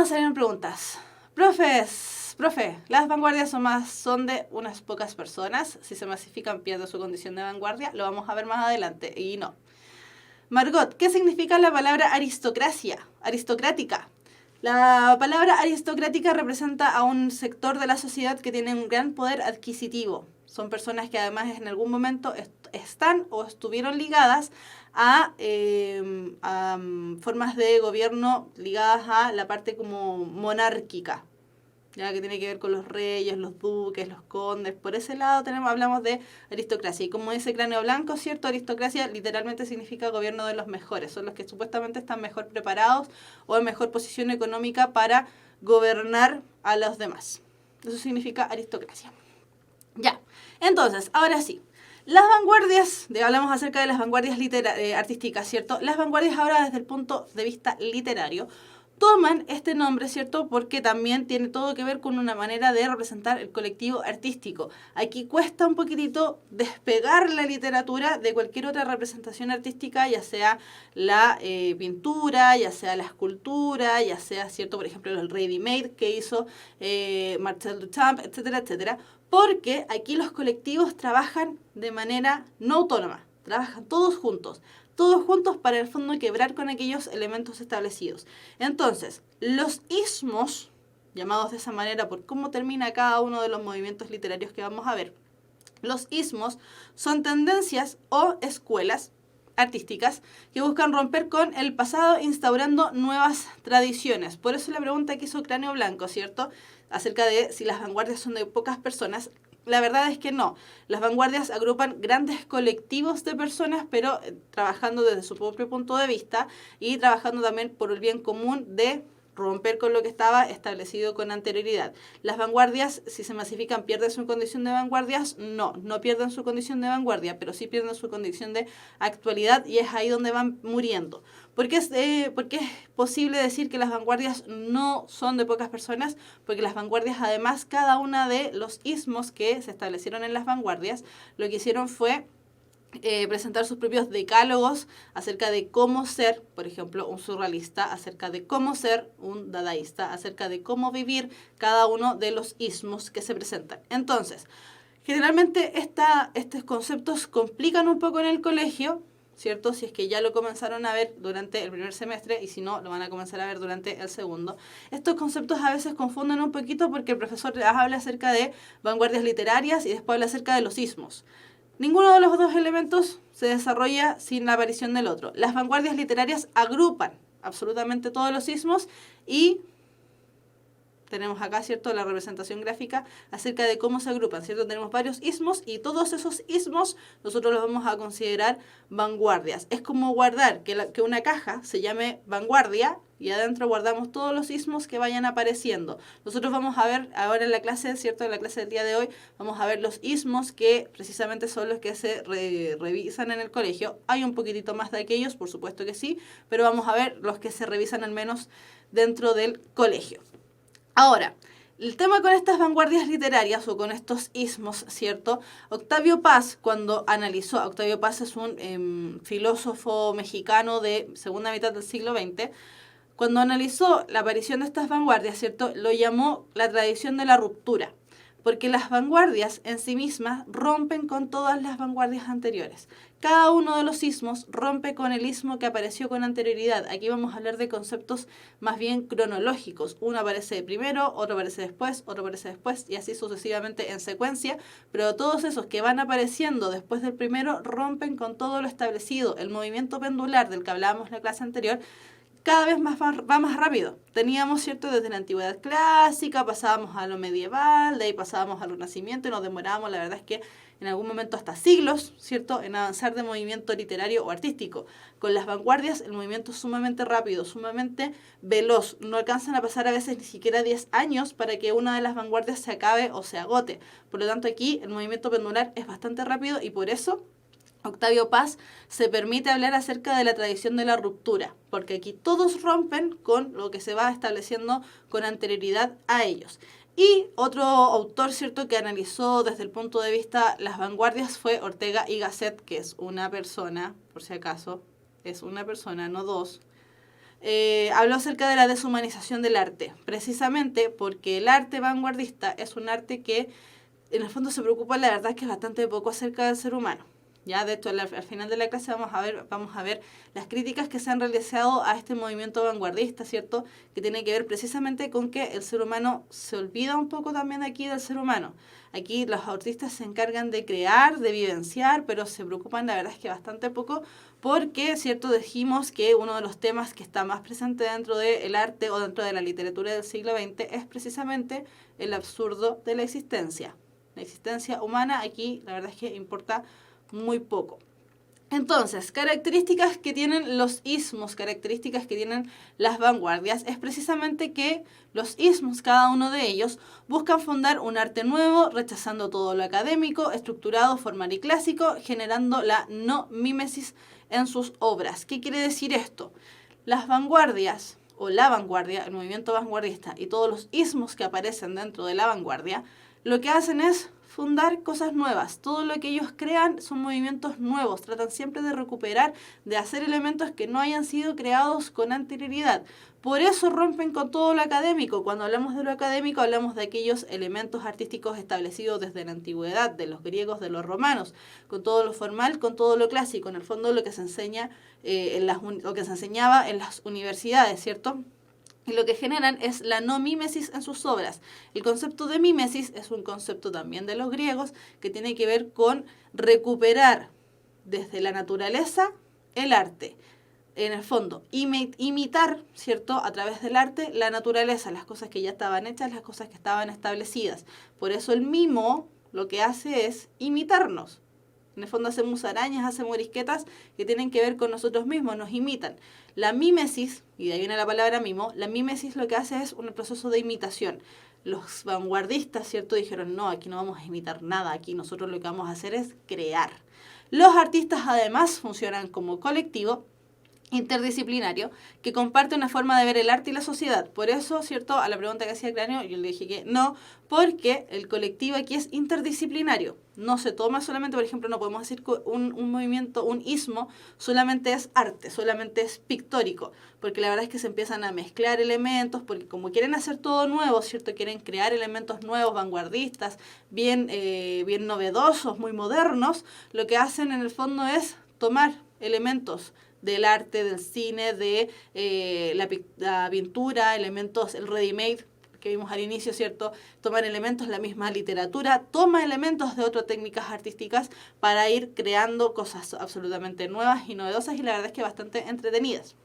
Salieron preguntas. Profe, las vanguardias son de unas pocas personas. Si se masifican, pierde su condición de vanguardia. Lo vamos a ver más adelante. Y no. Margot, ¿qué significa la palabra aristocrática? La palabra aristocrática representa a un sector de la sociedad que tiene un gran poder adquisitivo. Son personas que además en algún momento están o estuvieron ligadas a formas de gobierno ligadas a la parte como monárquica, ya que tiene que ver con los reyes, los duques, los condes. Por ese lado hablamos de aristocracia. Y como dice Cráneo Blanco, ¿cierto? Aristocracia literalmente significa gobierno de los mejores. Son los que supuestamente están mejor preparados o en mejor posición económica para gobernar a los demás. Eso significa aristocracia. Ya, entonces, ahora sí. Las vanguardias, hablamos acerca de las vanguardias artísticas, ¿cierto? Las vanguardias ahora desde el punto de vista literario toman este nombre, ¿cierto? Porque también tiene todo que ver con una manera de representar el colectivo artístico. Aquí cuesta un poquitito despegar la literatura de cualquier otra representación artística, ya sea la pintura, ya sea la escultura, ya sea, ¿cierto? Por ejemplo, el ready-made que hizo Marcel Duchamp, etcétera, etcétera. Porque aquí los colectivos trabajan de manera no autónoma, trabajan todos juntos para el fondo quebrar con aquellos elementos establecidos. Entonces, los ismos, llamados de esa manera por cómo termina cada uno de los movimientos literarios que vamos a ver, los ismos son tendencias o escuelas artísticas que buscan romper con el pasado instaurando nuevas tradiciones. Por eso la pregunta que hizo Cráneo Blanco, ¿cierto? Acerca de si las vanguardias son de pocas personas. La verdad es que no. Las vanguardias agrupan grandes colectivos de personas, pero trabajando desde su propio punto de vista y trabajando también por el bien común de romper con lo que estaba establecido con anterioridad. Las vanguardias, si se masifican, ¿pierden su condición de vanguardias? No pierden su condición de vanguardia, pero sí pierden su condición de actualidad y es ahí donde van muriendo. ¿Por qué es posible decir que las vanguardias no son de pocas personas? Porque las vanguardias, además, cada una de los ismos que se establecieron en las vanguardias, lo que hicieron fue presentar sus propios decálogos acerca de cómo ser, por ejemplo, un surrealista, acerca de cómo ser un dadaísta, acerca de cómo vivir cada uno de los ismos que se presentan. Entonces, generalmente estos conceptos complican un poco en el colegio, ¿cierto? Si es que ya lo comenzaron a ver durante el primer semestre y si no, lo van a comenzar a ver durante el segundo. Estos conceptos a veces confunden un poquito porque el profesor habla acerca de vanguardias literarias y después habla acerca de los ismos. Ninguno de los dos elementos se desarrolla sin la aparición del otro. Las vanguardias literarias agrupan absolutamente todos los ismos y tenemos acá, ¿cierto?, la representación gráfica acerca de cómo se agrupan, ¿cierto? Tenemos varios ismos y todos esos ismos nosotros los vamos a considerar vanguardias. Es como guardar que una caja se llame vanguardia y adentro guardamos todos los ismos que vayan apareciendo. Nosotros vamos a ver ahora en la clase, ¿cierto?, en la clase del día de hoy, vamos a ver los ismos que precisamente son los que se revisan en el colegio. Hay un poquitito más de aquellos, por supuesto que sí, pero vamos a ver los que se revisan al menos dentro del colegio. Ahora, el tema con estas vanguardias literarias o con estos ismos, ¿cierto? Octavio Paz, cuando analizó, Octavio Paz es un filósofo mexicano de segunda mitad del siglo XX, cuando analizó la aparición de estas vanguardias, ¿cierto?, lo llamó la tradición de la ruptura, porque las vanguardias en sí mismas rompen con todas las vanguardias anteriores. Cada uno de los ismos rompe con el ismo que apareció con anterioridad. Aquí vamos a hablar de conceptos más bien cronológicos. Uno aparece primero, otro aparece después, y así sucesivamente en secuencia, pero todos esos que van apareciendo después del primero rompen con todo lo establecido. El movimiento pendular del que hablábamos en la clase anterior cada vez va más rápido. Teníamos, ¿cierto? Desde la antigüedad clásica, pasábamos a lo medieval, de ahí pasábamos al Renacimiento y nos demorábamos, la verdad es que en algún momento hasta siglos, ¿cierto?, en avanzar de movimiento literario o artístico. Con las vanguardias el movimiento es sumamente rápido, sumamente veloz. No alcanzan a pasar a veces ni siquiera 10 años para que una de las vanguardias se acabe o se agote. Por lo tanto, aquí el movimiento pendular es bastante rápido y por eso Octavio Paz se permite hablar acerca de la tradición de la ruptura, porque aquí todos rompen con lo que se va estableciendo con anterioridad a ellos. Y otro autor, ¿cierto?, que analizó desde el punto de vista las vanguardias fue Ortega y Gasset, que es una persona, por si acaso, es una persona, no dos. Habló acerca de la deshumanización del arte, precisamente porque el arte vanguardista es un arte que en el fondo se preocupa, la verdad, que es bastante poco acerca del ser humano. Ya, de hecho, al final de la clase vamos a ver las críticas que se han realizado a este movimiento vanguardista, ¿cierto? Que tiene que ver precisamente con que el ser humano se olvida un poco también aquí del ser humano. Aquí los artistas se encargan de crear, de vivenciar, pero se preocupan, la verdad es que bastante poco, porque, ¿cierto? Dijimos que uno de los temas que está más presente dentro del arte o dentro de la literatura del siglo XX es precisamente el absurdo de la existencia. La existencia humana aquí, la verdad es que importa muy poco. Entonces, características que tienen los ismos, características que tienen las vanguardias, es precisamente que los ismos, cada uno de ellos, buscan fundar un arte nuevo, rechazando todo lo académico, estructurado, formal y clásico, generando la no mímesis en sus obras. ¿Qué quiere decir esto? Las vanguardias, o la vanguardia, el movimiento vanguardista y todos los ismos que aparecen dentro de la vanguardia, lo que hacen es fundar cosas nuevas. Todo lo que ellos crean son movimientos nuevos. Tratan siempre de recuperar, de hacer elementos que no hayan sido creados con anterioridad. Por eso rompen con todo lo académico. Cuando hablamos de lo académico, hablamos de aquellos elementos artísticos establecidos desde la antigüedad, de los griegos, de los romanos, con todo lo formal, con todo lo clásico. En el fondo, lo que se enseña, lo que se enseñaba en las universidades, ¿cierto? Y lo que generan es la no mímesis en sus obras. El concepto de mímesis es un concepto también de los griegos que tiene que ver con recuperar desde la naturaleza el arte. En el fondo, imitar, ¿cierto?, a través del arte la naturaleza, las cosas que ya estaban hechas, las cosas que estaban establecidas. Por eso el mimo lo que hace es imitarnos. En el fondo hacemos arañas, hacemos morisquetas que tienen que ver con nosotros mismos, nos imitan. La mímesis, y de ahí viene la palabra mimo, la mímesis lo que hace es un proceso de imitación. Los vanguardistas, ¿cierto?, dijeron, no, aquí no vamos a imitar nada, aquí nosotros lo que vamos a hacer es crear. Los artistas además funcionan como colectivo interdisciplinario que comparte una forma de ver el arte y la sociedad. Por eso, ¿cierto?, a la pregunta que hacía Cráneo, yo le dije que no, porque el colectivo aquí es interdisciplinario. No se toma solamente, por ejemplo, no podemos decir que un movimiento, un ismo, solamente es arte, solamente es pictórico, porque la verdad es que se empiezan a mezclar elementos, porque como quieren hacer todo nuevo, ¿cierto?, quieren crear elementos nuevos, vanguardistas, bien novedosos, muy modernos, lo que hacen en el fondo es tomar elementos del arte, del cine, de la pintura, elementos, el ready-made que vimos al inicio, ¿cierto? Tomar elementos, la misma literatura, toma elementos de otras técnicas artísticas para ir creando cosas absolutamente nuevas y novedosas y la verdad es que bastante entretenidas.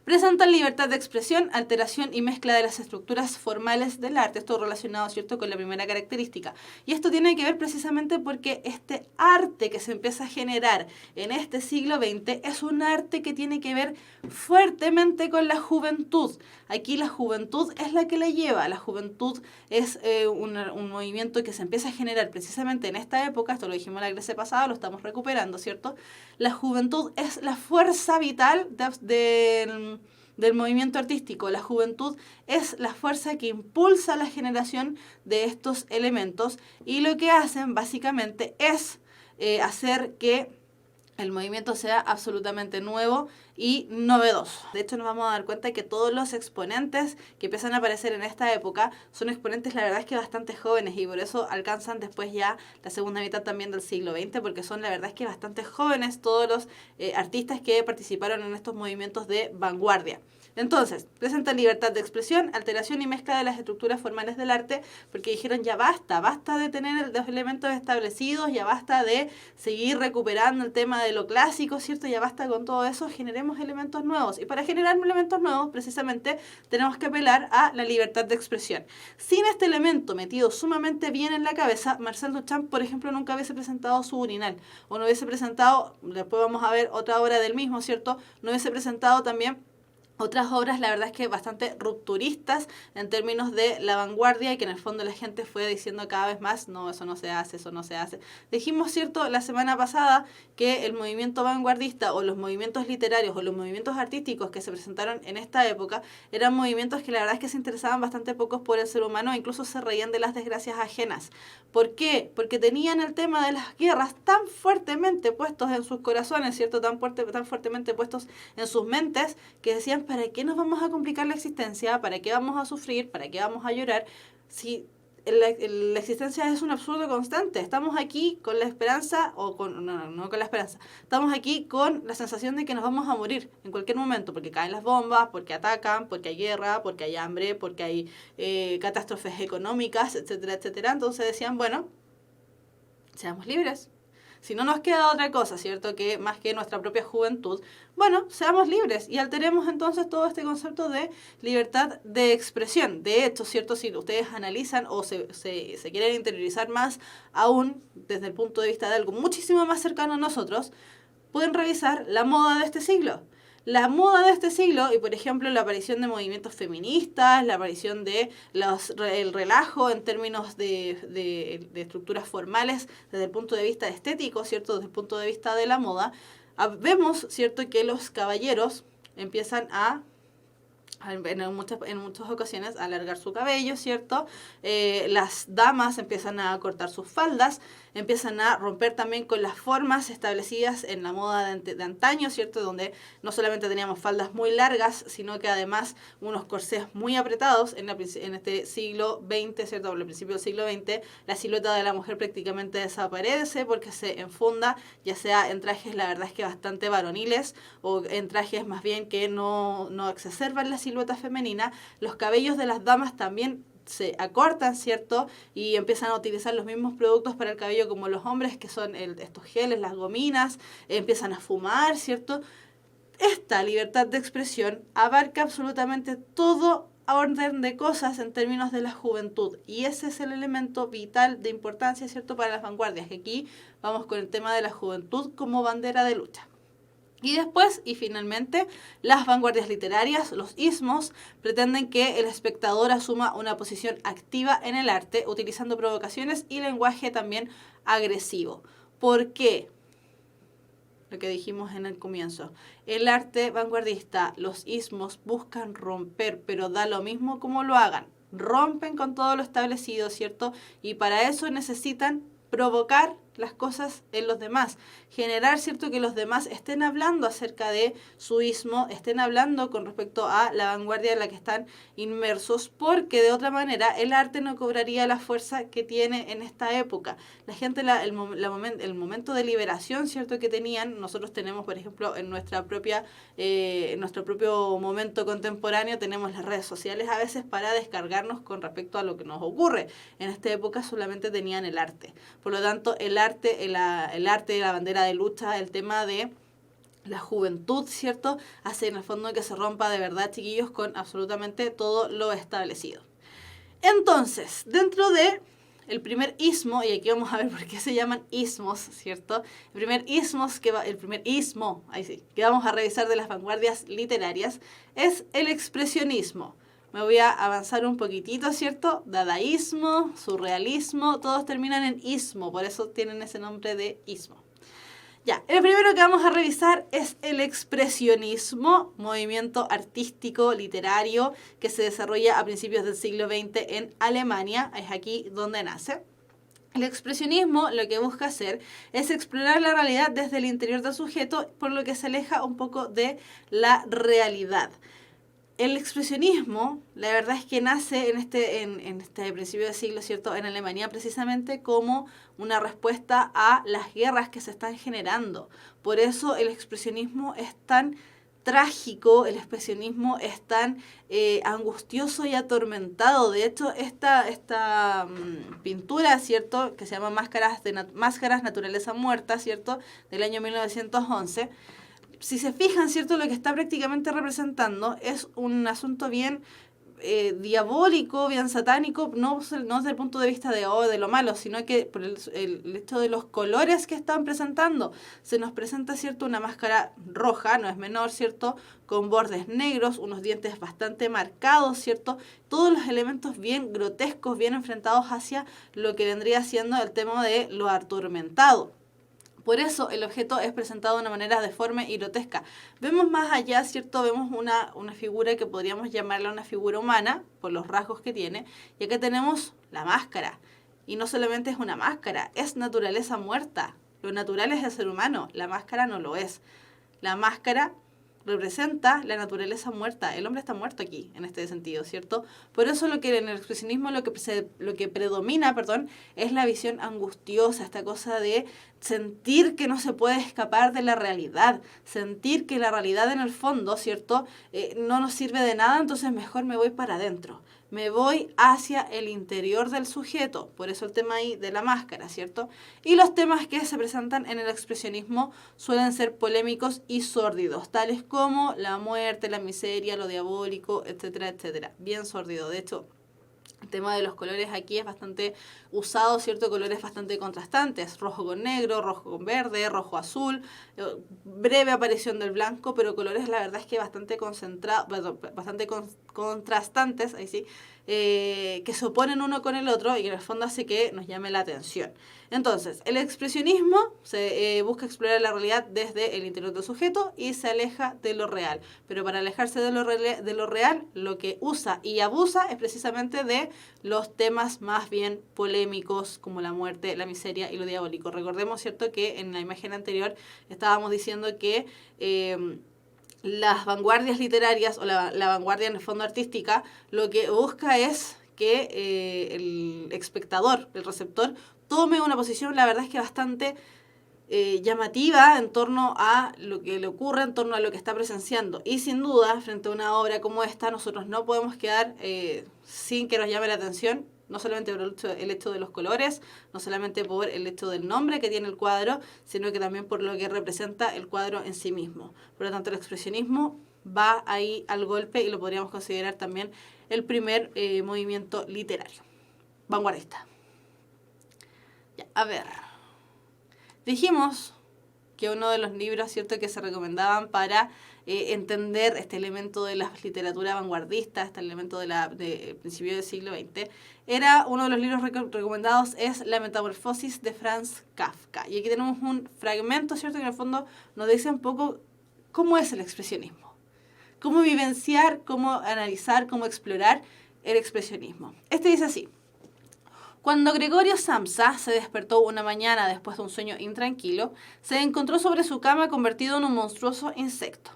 Presentan libertad de expresión, alteración y mezcla de las estructuras formales del arte. Esto relacionado, ¿cierto?, con la primera característica. Y esto tiene que ver precisamente porque este arte que se empieza a generar en este siglo XX es un arte que tiene que ver fuertemente con la juventud. Aquí la juventud es la que la lleva. La juventud es un movimiento que se empieza a generar precisamente en esta época. Esto lo dijimos en la clase pasada, lo estamos recuperando, ¿cierto? La juventud es la fuerza vital del movimiento artístico. La juventud es la fuerza que impulsa la generación de estos elementos y lo que hacen básicamente es hacer que el movimiento sea absolutamente nuevo y novedoso. De hecho, nos vamos a dar cuenta que todos los exponentes que empiezan a aparecer en esta época son exponentes, la verdad es que bastante jóvenes y por eso alcanzan después ya la segunda mitad también del siglo XX, porque son la verdad es que bastante jóvenes todos los artistas que participaron en estos movimientos de vanguardia. Entonces, presentan libertad de expresión, alteración y mezcla de las estructuras formales del arte, porque dijeron ya basta de tener los elementos establecidos, ya basta de seguir recuperando el tema de lo clásico, ¿cierto? Ya basta con todo eso, generemos elementos nuevos. Y para generar elementos nuevos, precisamente, tenemos que apelar a la libertad de expresión. Sin este elemento metido sumamente bien en la cabeza, Marcel Duchamp, por ejemplo, nunca hubiese presentado su Urinal, o no hubiese presentado, después vamos a ver otra obra del mismo, ¿cierto? No hubiese presentado también otras obras, la verdad es que bastante rupturistas en términos de la vanguardia y que en el fondo la gente fue diciendo cada vez más, no, eso no se hace, eso no se hace. Dijimos, cierto, la semana pasada que el movimiento vanguardista o los movimientos literarios o los movimientos artísticos que se presentaron en esta época eran movimientos que la verdad es que se interesaban bastante pocos por el ser humano e incluso se reían de las desgracias ajenas. ¿Por qué? Porque tenían el tema de las guerras tan fuertemente puestos en sus corazones, ¿cierto? Tan fuertemente puestos en sus mentes que decían, ¿para qué nos vamos a complicar la existencia? ¿Para qué vamos a sufrir? ¿Para qué vamos a llorar? Si la existencia es un absurdo constante. Estamos aquí con la esperanza, o con no con la esperanza, estamos aquí con la sensación de que nos vamos a morir en cualquier momento, porque caen las bombas, porque atacan, porque hay guerra, porque hay hambre, porque hay catástrofes económicas, etcétera, etcétera. Entonces decían, bueno, seamos libres. Si no nos queda otra cosa, ¿cierto? Que más que nuestra propia juventud, bueno, seamos libres y alteremos entonces todo este concepto de libertad de expresión. De hecho, ¿cierto? Si ustedes analizan o se quieren interiorizar más aún desde el punto de vista de algo muchísimo más cercano a nosotros, pueden revisar la moda de este siglo. La moda de este siglo, y por ejemplo la aparición de movimientos feministas, la aparición de el relajo en términos de estructuras formales desde el punto de vista estético, ¿cierto? Desde el punto de vista de la moda, vemos, ¿cierto?, que los caballeros empiezan en muchas ocasiones a alargar su cabello, ¿cierto? Las damas empiezan a cortar sus faldas, empiezan a romper también con las formas establecidas en la moda de antaño, ¿cierto? Donde no solamente teníamos faldas muy largas, sino que además unos corsés muy apretados en este siglo XX, ¿cierto? Al principio del siglo XX, la silueta de la mujer prácticamente desaparece porque se enfunda, ya sea en trajes, la verdad es que bastante varoniles, o en trajes más bien que no exacerban la silueta femenina. Los cabellos de las damas también se acortan, ¿cierto? Y empiezan a utilizar los mismos productos para el cabello como los hombres, que son estos geles, las gominas, empiezan a fumar, ¿cierto? Esta libertad de expresión abarca absolutamente todo orden de cosas en términos de la juventud, y ese es el elemento vital de importancia, ¿cierto?, para las vanguardias, que aquí vamos con el tema de la juventud como bandera de lucha. Y después, y finalmente, las vanguardias literarias, los ismos, pretenden que el espectador asuma una posición activa en el arte, utilizando provocaciones y lenguaje también agresivo. ¿Por qué? Lo que dijimos en el comienzo. El arte vanguardista, los ismos, buscan romper, pero da lo mismo como lo hagan. Rompen con todo lo establecido, ¿cierto? Y para eso necesitan provocar las cosas en los demás, generar, ¿cierto?, que los demás estén hablando acerca de su ismo, estén hablando con respecto a la vanguardia en la que están inmersos, porque de otra manera el arte no cobraría la fuerza que tiene en esta época. La gente, el momento de liberación, ¿cierto?, que tenían, nosotros tenemos, por ejemplo, en nuestro propio momento contemporáneo, tenemos las redes sociales a veces para descargarnos con respecto a lo que nos ocurre. En esta época solamente tenían el arte. Por lo tanto, el arte, la bandera de lucha, el tema de la juventud, ¿cierto?, hace en el fondo que se rompa de verdad, chiquillos, con absolutamente todo lo establecido. Entonces, dentro de el primer ismo, y aquí vamos a ver por qué se llaman ismos, ¿cierto? El primer ismo, ahí sí, que vamos a revisar de las vanguardias literarias es el expresionismo. Me voy a avanzar un poquitito, ¿cierto? Dadaísmo, surrealismo, todos terminan en ismo, por eso tienen ese nombre de ismo. Ya, el primero que vamos a revisar es el expresionismo, movimiento artístico, literario, que se desarrolla a principios del siglo XX en Alemania, es aquí donde nace. El expresionismo lo que busca hacer es explorar la realidad desde el interior del sujeto, por lo que se aleja un poco de la realidad. El expresionismo, la verdad es que nace en este principio del siglo, ¿cierto?, en Alemania, precisamente como una respuesta a las guerras que se están generando. Por eso el expresionismo es tan trágico, el expresionismo es tan angustioso y atormentado. De hecho, esta pintura, ¿cierto?, que se llama Máscaras Naturaleza Muerta, ¿cierto?, del año 1911, si se fijan, ¿cierto?, lo que está prácticamente representando es un asunto bien diabólico, bien satánico, no desde el punto de vista de lo malo, sino que por el hecho de los colores que están presentando. Se nos presenta, ¿cierto?, una máscara roja, no es menor, ¿cierto?, con bordes negros, unos dientes bastante marcados, ¿cierto?, todos los elementos bien grotescos, bien enfrentados hacia lo que vendría siendo el tema de lo atormentado. Por eso el objeto es presentado de una manera deforme y grotesca. Vemos más allá, ¿cierto? Vemos una figura que podríamos llamarla una figura humana, por los rasgos que tiene, y acá tenemos la máscara. Y no solamente es una máscara, es naturaleza muerta. Lo natural es el ser humano, la máscara no lo es. La máscara representa la naturaleza muerta. El hombre está muerto aquí, en este sentido, ¿cierto? Por eso en el expresionismo lo que predomina, es la visión angustiosa, esta cosa de sentir que no se puede escapar de la realidad, sentir que la realidad en el fondo, ¿cierto?, no nos sirve de nada, entonces mejor me voy para adentro. Me voy hacia el interior del sujeto, por eso el tema ahí de la máscara, ¿cierto? Y los temas que se presentan en el expresionismo suelen ser polémicos y sórdidos, tales como la muerte, la miseria, lo diabólico, etcétera, etcétera. Bien sórdido, de hecho. El tema de los colores aquí es bastante usado, ¿cierto? Colores bastante contrastantes, rojo con negro, rojo con verde, rojo azul, breve aparición del blanco, pero colores la verdad es que bastante contrastantes, ahí sí, que se oponen uno con el otro y que en el fondo hace que nos llame la atención. Entonces, el expresionismo se busca explorar la realidad desde el interior del sujeto y se aleja de lo real. Pero para alejarse de lo real, lo que usa y abusa es precisamente de los temas más bien polémicos como la muerte, la miseria y lo diabólico. Recordemos, ¿cierto?, que en la imagen anterior estábamos diciendo que las vanguardias literarias o la vanguardia en el fondo artística lo que busca es que el espectador, el receptor, tome una posición, la verdad es que bastante llamativa en torno a lo que le ocurre, en torno a lo que está presenciando. Y sin duda, frente a una obra como esta, nosotros no podemos quedar sin que nos llame la atención, no solamente por el hecho de los colores, no solamente por el hecho del nombre que tiene el cuadro, sino que también por lo que representa el cuadro en sí mismo. Por lo tanto, el expresionismo va ahí al golpe y lo podríamos considerar también el primer movimiento literario vanguardista. Ya, a ver, dijimos que uno de los libros, ¿cierto?, que se recomendaban para entender este elemento de la literatura vanguardista, este elemento del principio del siglo XX, era uno de los libros recomendados es La Metamorfosis de Franz Kafka. Y aquí tenemos un fragmento, ¿cierto?, que en el fondo nos dice un poco cómo es el expresionismo, cómo vivenciar, cómo analizar, cómo explorar el expresionismo. Este dice así: cuando Gregorio Samsa se despertó una mañana después de un sueño intranquilo, se encontró sobre su cama convertido en un monstruoso insecto.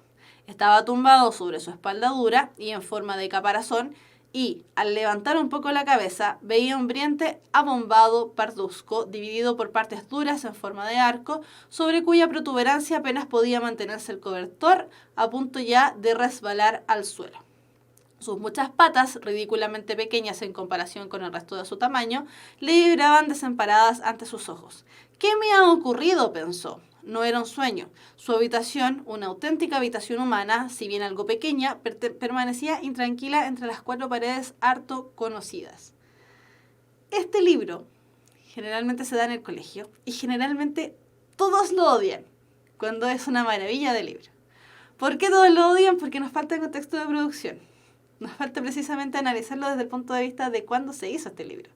Estaba tumbado sobre su espalda dura y en forma de caparazón y, al levantar un poco la cabeza, veía un vientre abombado parduzco dividido por partes duras en forma de arco, sobre cuya protuberancia apenas podía mantenerse el cobertor, a punto ya de resbalar al suelo. Sus muchas patas, ridículamente pequeñas en comparación con el resto de su tamaño, le vibraban desamparadas ante sus ojos. ¿Qué me ha ocurrido?, pensó. No era un sueño. Su habitación, una auténtica habitación humana, si bien algo pequeña, permanecía intranquila entre las cuatro paredes harto conocidas. Este libro generalmente se da en el colegio y generalmente todos lo odian, cuando es una maravilla de libro. ¿Por qué todos lo odian? Porque nos falta el contexto de producción. Nos falta precisamente analizarlo desde el punto de vista de cuándo se hizo este libro.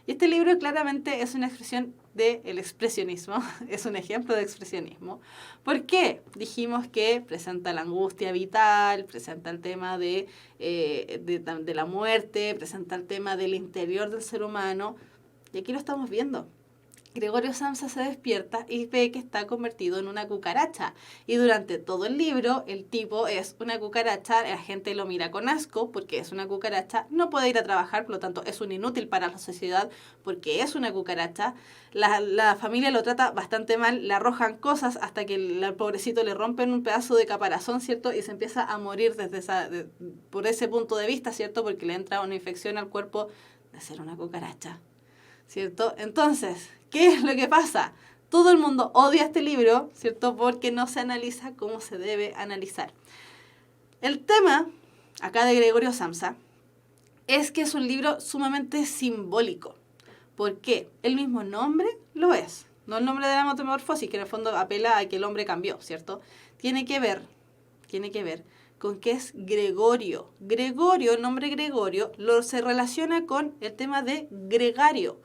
Y este libro claramente es una expresión del expresionismo, es un ejemplo de expresionismo. ¿Por qué? Dijimos que presenta la angustia vital, presenta el tema de la muerte, presenta el tema del interior del ser humano, y aquí lo estamos viendo. Gregorio Samsa se despierta y ve que está convertido en una cucaracha. Y durante todo el libro, el tipo es una cucaracha, la gente lo mira con asco porque es una cucaracha, no puede ir a trabajar, por lo tanto es un inútil para la sociedad porque es una cucaracha. La familia lo trata bastante mal, le arrojan cosas hasta que el pobrecito le rompen un pedazo de caparazón, ¿cierto? Y se empieza a morir por ese punto de vista, ¿cierto? Porque le entra una infección al cuerpo de ser una cucaracha. ¿Cierto? Entonces, ¿qué es lo que pasa? Todo el mundo odia este libro, ¿cierto? Porque no se analiza como se debe analizar. El tema, acá de Gregorio Samsa, es que es un libro sumamente simbólico. ¿Por qué? El mismo nombre lo es. No el nombre de la metamorfosis, que en el fondo apela a que el hombre cambió, ¿cierto? Tiene que ver con que es Gregorio. Gregorio, el nombre Gregorio, se relaciona con el tema de gregario.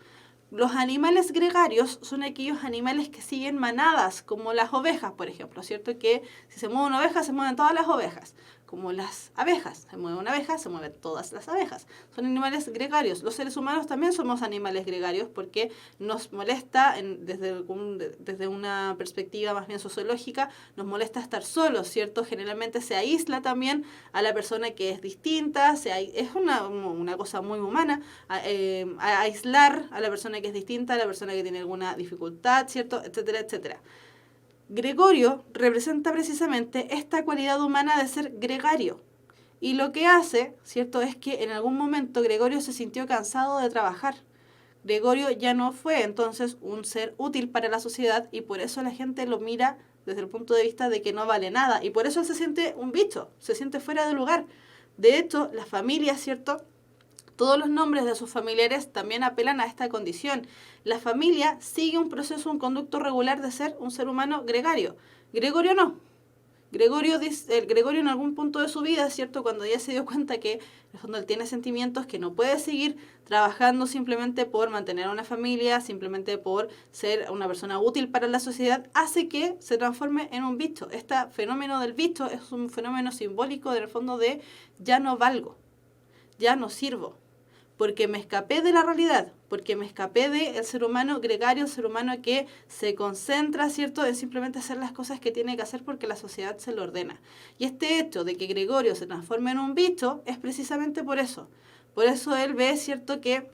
Los animales gregarios son aquellos animales que siguen manadas, como las ovejas, por ejemplo, ¿cierto? Que si se mueve una oveja, se mueven todas las ovejas. Como las abejas, se mueve una abeja, se mueven todas las abejas. Son animales gregarios. Los seres humanos también somos animales gregarios porque nos molesta, desde una perspectiva más bien sociológica, nos molesta estar solos, ¿cierto? Generalmente se aísla también a la persona que es distinta, es una cosa muy humana, aislar a la persona que es distinta, a la persona que tiene alguna dificultad, ¿cierto? Etcétera, etcétera. Gregorio representa precisamente esta cualidad humana de ser gregario. Y lo que hace, ¿cierto?, es que en algún momento Gregorio se sintió cansado de trabajar. Gregorio ya no fue entonces un ser útil para la sociedad y por eso la gente lo mira desde el punto de vista de que no vale nada. Y por eso él se siente un bicho, se siente fuera de lugar. De hecho, la familia, ¿cierto?, todos los nombres de sus familiares también apelan a esta condición. La familia sigue un proceso, un conducto regular de ser un ser humano gregario. Gregorio no. Gregorio en algún punto de su vida, ¿cierto? Cuando ya se dio cuenta que en el fondo él tiene sentimientos, que no puede seguir trabajando simplemente por mantener una familia, simplemente por ser una persona útil para la sociedad, hace que se transforme en un bicho. Este fenómeno del bicho es un fenómeno simbólico en el fondo de ya no valgo, ya no sirvo, porque me escapé de la realidad, porque me escapé del ser humano gregario, el ser humano que se concentra, ¿cierto?, en simplemente hacer las cosas que tiene que hacer porque la sociedad se lo ordena. Y este hecho de que Gregorio se transforme en un bicho es precisamente por eso. Por eso él ve, ¿cierto?, que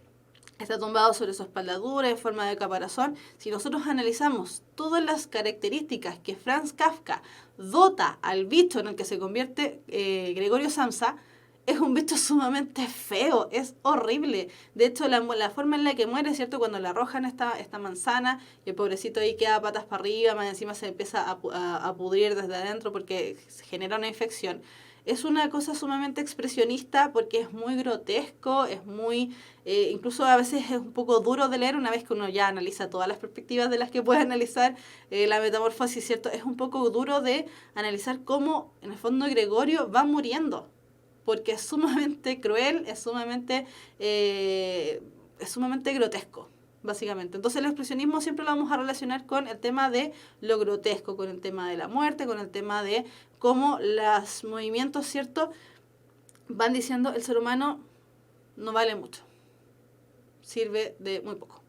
está tumbado sobre su espalda dura en forma de caparazón. Si nosotros analizamos todas las características que Franz Kafka dota al bicho en el que se convierte Gregorio Samsa, es un bicho sumamente feo, es horrible. De hecho, la forma en la que muere, ¿cierto? Cuando le arrojan esta manzana y el pobrecito ahí queda patas para arriba, más encima se empieza a pudrir desde adentro porque se genera una infección. Es una cosa sumamente expresionista porque es muy grotesco, es muy... incluso a veces es un poco duro de leer una vez que uno ya analiza todas las perspectivas de las que puede analizar la metamorfosis, ¿cierto? Es un poco duro de analizar cómo, en el fondo, Gregorio va muriendo, porque es sumamente cruel, es sumamente grotesco, básicamente. Entonces el expresionismo siempre lo vamos a relacionar con el tema de lo grotesco, con el tema de la muerte, con el tema de cómo los movimientos, ¿cierto?, van diciendo el ser humano no vale mucho, sirve de muy poco.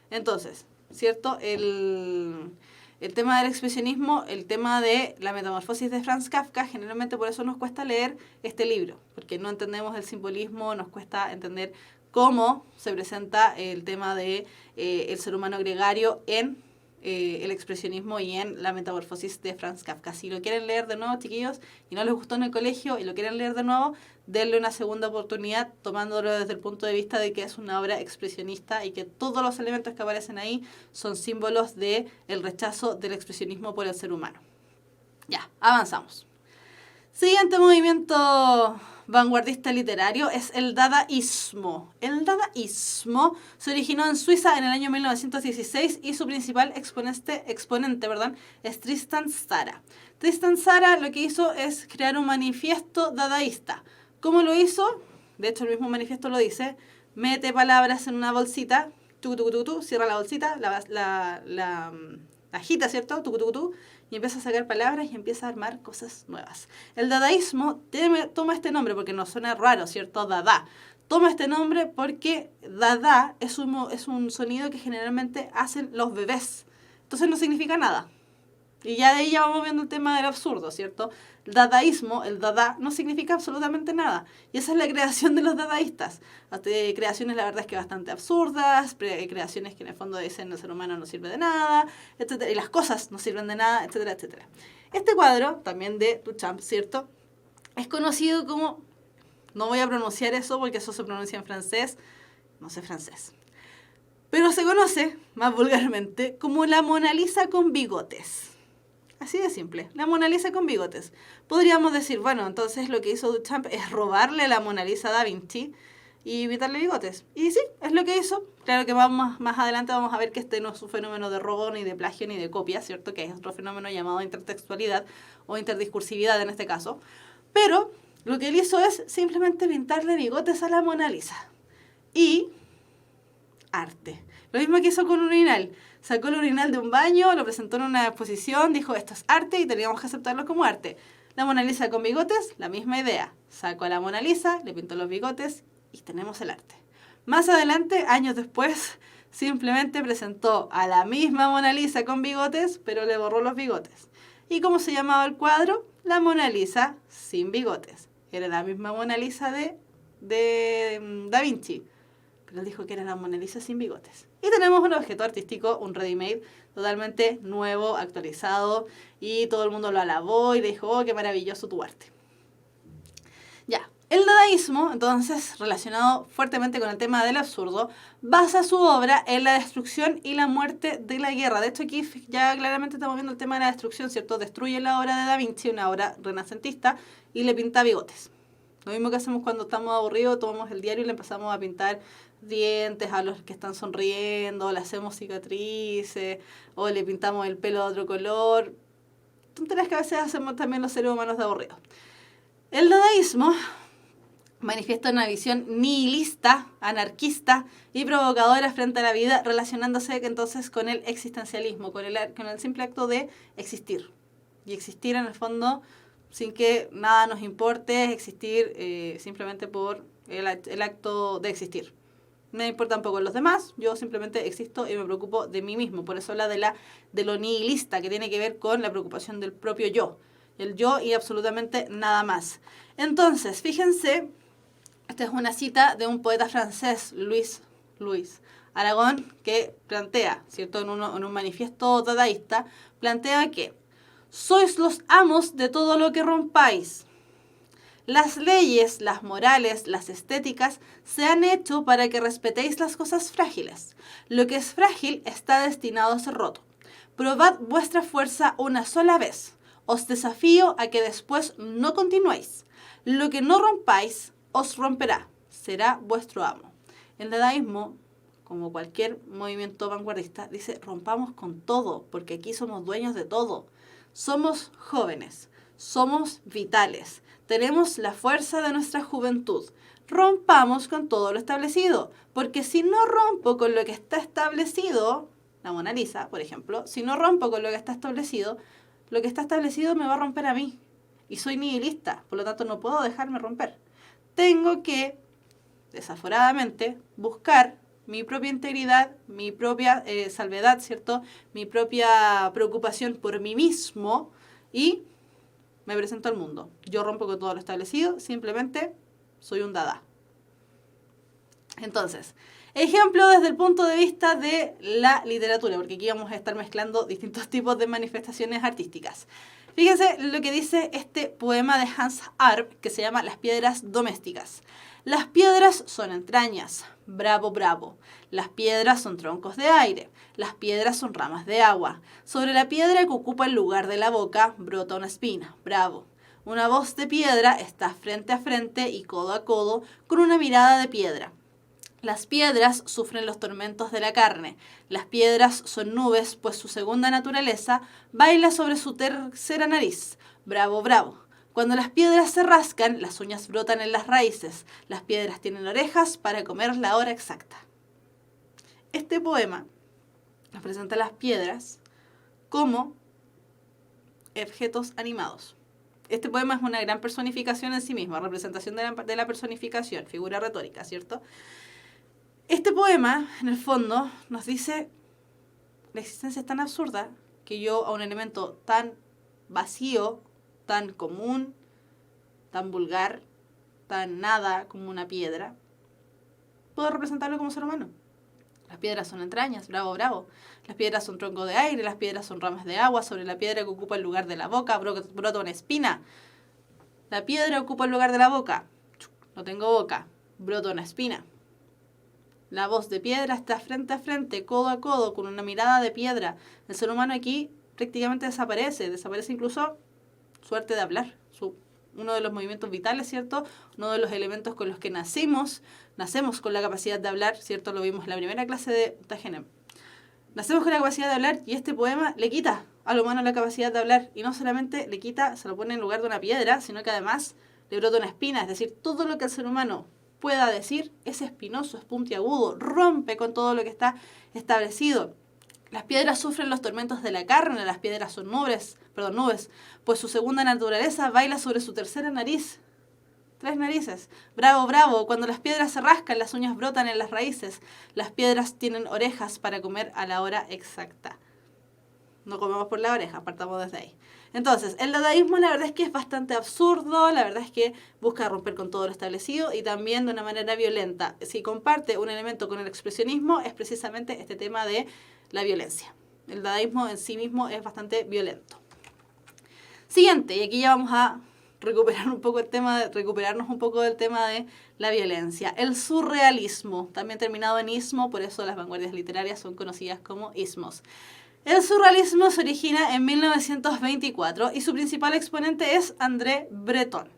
Entonces, ¿cierto? El tema del expresionismo, el tema de la metamorfosis de Franz Kafka, generalmente por eso nos cuesta leer este libro, porque no entendemos el simbolismo, nos cuesta entender cómo se presenta el tema de el ser humano gregario en el expresionismo y en la metamorfosis de Franz Kafka. Si lo quieren leer de nuevo, chiquillos, y no les gustó en el colegio y lo quieren leer de nuevo, denle una segunda oportunidad tomándolo desde el punto de vista de que es una obra expresionista y que todos los elementos que aparecen ahí son símbolos del rechazo del expresionismo por el ser humano. Ya, avanzamos. Siguiente movimiento vanguardista literario es el dadaísmo. El dadaísmo se originó en Suiza en el año 1916 y su principal exponente es Tristan Tzara. Tristan Tzara lo que hizo es crear un manifiesto dadaísta. ¿Cómo lo hizo? De hecho, el mismo manifiesto lo dice. Mete palabras en una bolsita, cierra la bolsita, agita, ¿cierto? Tucu, tucu, tucu, y empieza a sacar palabras y empieza a armar cosas nuevas. El dadaísmo toma este nombre porque nos suena raro, ¿cierto? Dada. Toma este nombre porque dada es un sonido que generalmente hacen los bebés. Entonces no significa nada. Y ya de ahí ya vamos viendo el tema del absurdo, ¿cierto? El dadaísmo, el dada, no significa absolutamente nada. Y esa es la creación de los dadaístas. Creaciones, la verdad es que bastante absurdas, creaciones que en el fondo dicen el ser humano no sirve de nada, etcétera, y las cosas no sirven de nada, etcétera, etcétera. Este cuadro, también de Duchamp, ¿cierto? Es conocido como, no voy a pronunciar eso porque eso se pronuncia en francés, no sé francés. Pero se conoce, más vulgarmente, como la Mona Lisa con bigotes. Así de simple, la Mona Lisa con bigotes. Podríamos decir, bueno, entonces lo que hizo Duchamp es robarle la Mona Lisa a Da Vinci y evitarle bigotes. Y sí, es lo que hizo. Claro que más adelante vamos a ver que este no es un fenómeno de robo, ni de plagio, ni de copia, ¿cierto? Que es otro fenómeno llamado intertextualidad o interdiscursividad en este caso. Pero lo que él hizo es simplemente pintarle bigotes a la Mona Lisa. Y arte. Lo mismo que hizo con un urinal. Sacó el urinal de un baño, lo presentó en una exposición, dijo esto es arte y teníamos que aceptarlo como arte. La Mona Lisa con bigotes, la misma idea. Sacó a la Mona Lisa, le pintó los bigotes y tenemos el arte. Más adelante, años después, simplemente presentó a la misma Mona Lisa con bigotes, pero le borró los bigotes. ¿Y cómo se llamaba el cuadro? La Mona Lisa sin bigotes. Era la misma Mona Lisa de Da Vinci. Pero él dijo que era la Mona Lisa sin bigotes. Y tenemos un objeto artístico, un ready-made, totalmente nuevo, actualizado, y todo el mundo lo alabó y le dijo, oh, qué maravilloso tu arte. Ya, el dadaísmo, entonces, relacionado fuertemente con el tema del absurdo, basa su obra en la destrucción y la muerte de la guerra. De hecho, aquí ya claramente estamos viendo el tema de la destrucción, ¿cierto? Destruye la obra de Da Vinci, una obra renacentista, y le pinta bigotes. Lo mismo que hacemos cuando estamos aburridos, tomamos el diario y le empezamos a pintar dientes a los que están sonriendo, le hacemos cicatrices, o le pintamos el pelo de otro color. Tonterías que a veces hacemos también los seres humanos de aburridos. El dadaísmo manifiesta una visión nihilista, anarquista y provocadora frente a la vida, relacionándose entonces con el existencialismo, con el simple acto de existir. Y existir en el fondo sin que nada nos importe, existir simplemente por el acto de existir. No me importan poco los demás, yo simplemente existo y me preocupo de mí mismo. Por eso habla de lo nihilista, que tiene que ver con la preocupación del propio yo. El yo y absolutamente nada más. Entonces, fíjense, esta es una cita de un poeta francés, Louis Aragon, que plantea, ¿cierto? En un manifiesto dadaísta, plantea que sois los amos de todo lo que rompáis. Las leyes, las morales, las estéticas se han hecho para que respetéis las cosas frágiles. Lo que es frágil está destinado a ser roto. Probad vuestra fuerza una sola vez. Os desafío a que después no continuéis. Lo que no rompáis os romperá. Será vuestro amo. El dadaísmo, como cualquier movimiento vanguardista, dice rompamos con todo, porque aquí somos dueños de todo. Somos jóvenes, somos vitales. Tenemos la fuerza de nuestra juventud. Rompamos con todo lo establecido, porque si no rompo con lo que está establecido, la Mona Lisa, por ejemplo, si no rompo con lo que está establecido me va a romper a mí. Y soy nihilista, por lo tanto no puedo dejarme romper. Tengo que, desaforadamente, buscar mi propia integridad, mi propia salvedad, ¿cierto? Mi propia preocupación por mí mismo y me presento al mundo. Yo rompo con todo lo establecido, simplemente soy un dada. Entonces, ejemplo desde el punto de vista de la literatura, porque aquí vamos a estar mezclando distintos tipos de manifestaciones artísticas. Fíjense lo que dice este poema de Hans Arp, que se llama Las piedras domésticas. Las piedras son entrañas, bravo, bravo. Las piedras son troncos de aire, las piedras son ramas de agua. Sobre la piedra que ocupa el lugar de la boca brota una espina, bravo. Una voz de piedra está frente a frente y codo a codo con una mirada de piedra. Las piedras sufren los tormentos de la carne. Las piedras son nubes, pues su segunda naturaleza baila sobre su tercera nariz. Bravo, bravo. Cuando las piedras se rascan, las uñas brotan en las raíces. Las piedras tienen orejas para comer la hora exacta. Este poema nos presenta las piedras como objetos animados. Este poema es una gran personificación en sí misma, representación de la personificación, figura retórica, ¿cierto? Este poema, en el fondo, nos dice la existencia es tan absurda que yo a un elemento tan vacío, tan común, tan vulgar, tan nada como una piedra, puedo representarlo como ser humano. Las piedras son entrañas, bravo, bravo. Las piedras son tronco de aire, las piedras son ramas de agua. Sobre la piedra que ocupa el lugar de la boca brota una espina. La piedra ocupa el lugar de la boca. No tengo boca, brota una espina. La voz de piedra está frente a frente, codo a codo, con una mirada de piedra. El ser humano aquí prácticamente desaparece incluso su arte de hablar, uno de los movimientos vitales, ¿cierto? Uno de los elementos con los que nacemos con la capacidad de hablar, ¿cierto? Lo vimos en la primera clase de Tagenem. Nacemos con la capacidad de hablar y este poema le quita al humano la capacidad de hablar y no solamente le quita, se lo pone en lugar de una piedra, sino que además le brota una espina, es decir, todo lo que el ser humano pueda decir es espinoso, es puntiagudo, rompe con todo lo que está establecido. Las piedras sufren los tormentos de la carne, las piedras son nubes, pues su segunda naturaleza baila sobre su tercera nariz. 3 narices. Bravo, bravo, cuando las piedras se rascan, las uñas brotan en las raíces. Las piedras tienen orejas para comer a la hora exacta. No comemos por la oreja, partamos desde ahí. Entonces, el dadaísmo la verdad es que es bastante absurdo, la verdad es que busca romper con todo lo establecido y también de una manera violenta. Si comparte un elemento con el expresionismo es precisamente este tema de la violencia. El dadaísmo en sí mismo es bastante violento. Siguiente, y aquí ya vamos a recuperarnos un poco del tema de la violencia. El surrealismo, también terminado en ismo, por eso las vanguardias literarias son conocidas como ismos. El surrealismo se origina en 1924 y su principal exponente es André Breton.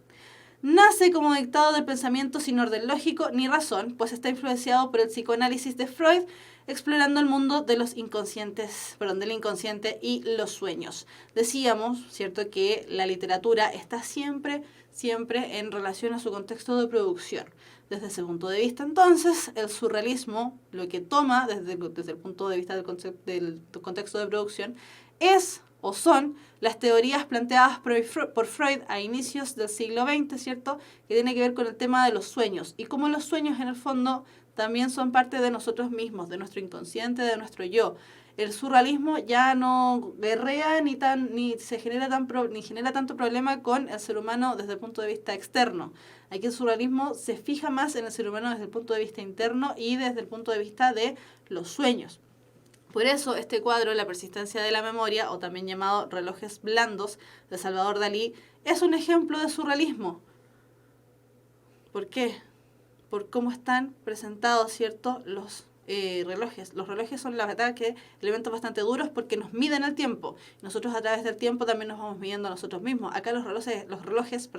Nace como dictado del pensamiento sin orden lógico ni razón, pues está influenciado por el psicoanálisis de Freud, explorando el mundo de los del inconsciente y los sueños. Decíamos, ¿cierto?, que la literatura está siempre en relación a su contexto de producción. Desde ese punto de vista, entonces, el surrealismo, lo que toma desde el punto de vista del contexto de producción, es o son las teorías planteadas por Freud a inicios del siglo XX, ¿cierto?, que tiene que ver con el tema de los sueños y cómo los sueños en el fondo también son parte de nosotros mismos, de nuestro inconsciente, de nuestro yo. El surrealismo ya no guerrea ni genera tanto problema con el ser humano desde el punto de vista externo. Aquí el surrealismo se fija más en el ser humano desde el punto de vista interno y desde el punto de vista de los sueños. Por eso este cuadro, La persistencia de la memoria, o también llamado Relojes blandos, de Salvador Dalí, es un ejemplo de surrealismo. ¿Por qué? Por cómo están presentados, ¿cierto?, los relojes. Los relojes son la verdad que elementos bastante duros porque nos miden el tiempo. Nosotros a través del tiempo también nos vamos midiendo a nosotros mismos. Acá los relojes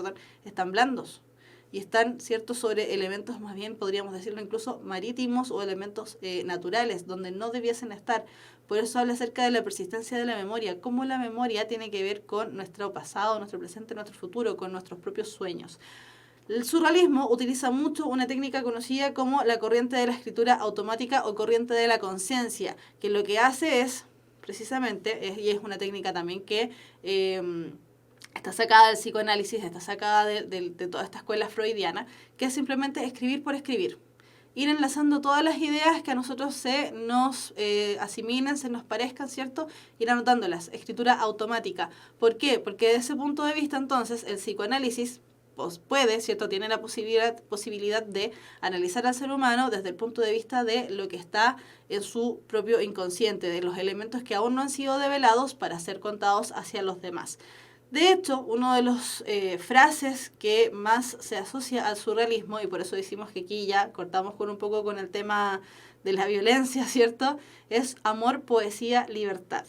están blandos y están, ¿cierto?, sobre elementos más bien, podríamos decirlo incluso marítimos o elementos naturales, donde no debiesen estar. Por eso habla acerca de la persistencia de la memoria, cómo la memoria tiene que ver con nuestro pasado, nuestro presente, nuestro futuro, con nuestros propios sueños. El surrealismo utiliza mucho una técnica conocida como la corriente de la escritura automática o corriente de la conciencia, que lo que hace es, precisamente, y es una técnica también que está sacada del psicoanálisis, está sacada de toda esta escuela freudiana, que es simplemente escribir por escribir. Ir enlazando todas las ideas que a nosotros se nos asimilen, se nos parezcan, ¿cierto? Ir anotándolas. Escritura automática. ¿Por qué? Porque desde ese punto de vista, entonces, el psicoanálisis puede, ¿cierto?, tiene la posibilidad de analizar al ser humano desde el punto de vista de lo que está en su propio inconsciente, de los elementos que aún no han sido develados para ser contados hacia los demás. De hecho, una de las frases que más se asocia al surrealismo, y por eso decimos que aquí ya cortamos un poco con el tema de la violencia, ¿cierto?, es amor, poesía, libertad.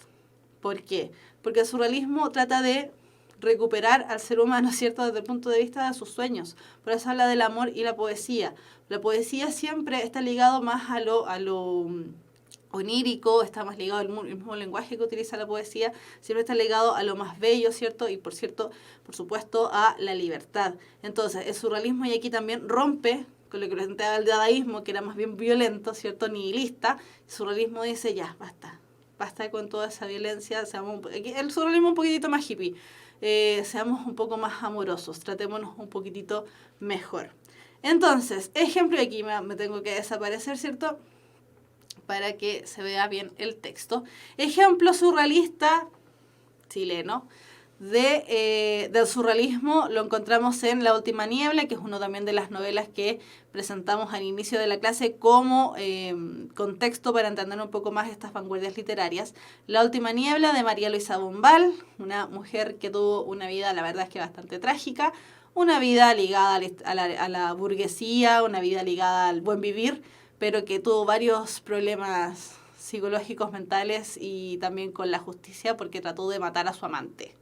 ¿Por qué? Porque el surrealismo trata de recuperar al ser humano, ¿cierto?, desde el punto de vista de sus sueños. Por eso habla del amor y la poesía. La poesía siempre está ligado más a lo onírico, está más ligado al mismo lenguaje que utiliza la poesía, siempre está ligado a lo más bello, ¿cierto? Y por supuesto, a la libertad. Entonces, el surrealismo y aquí también rompe con lo que planteaba el dadaísmo, que era más bien violento, ¿cierto?, nihilista. El surrealismo dice, ya, basta, basta con toda esa violencia, el surrealismo un poquitito más hippie, seamos un poco más amorosos, tratémonos un poquitito mejor. Entonces, ejemplo, y aquí me tengo que desaparecer, ¿cierto? Para que se vea bien el texto. Ejemplo surrealista chileno del surrealismo lo encontramos en La última niebla, que es uno también de las novelas que presentamos al inicio de la clase como contexto para entender un poco más estas vanguardias literarias. La última niebla de María Luisa Bombal, una mujer que tuvo una vida, la verdad es que bastante trágica, una vida ligada a la burguesía, una vida ligada al buen vivir, pero que tuvo varios problemas psicológicos, mentales y también con la justicia porque trató de matar a su amante,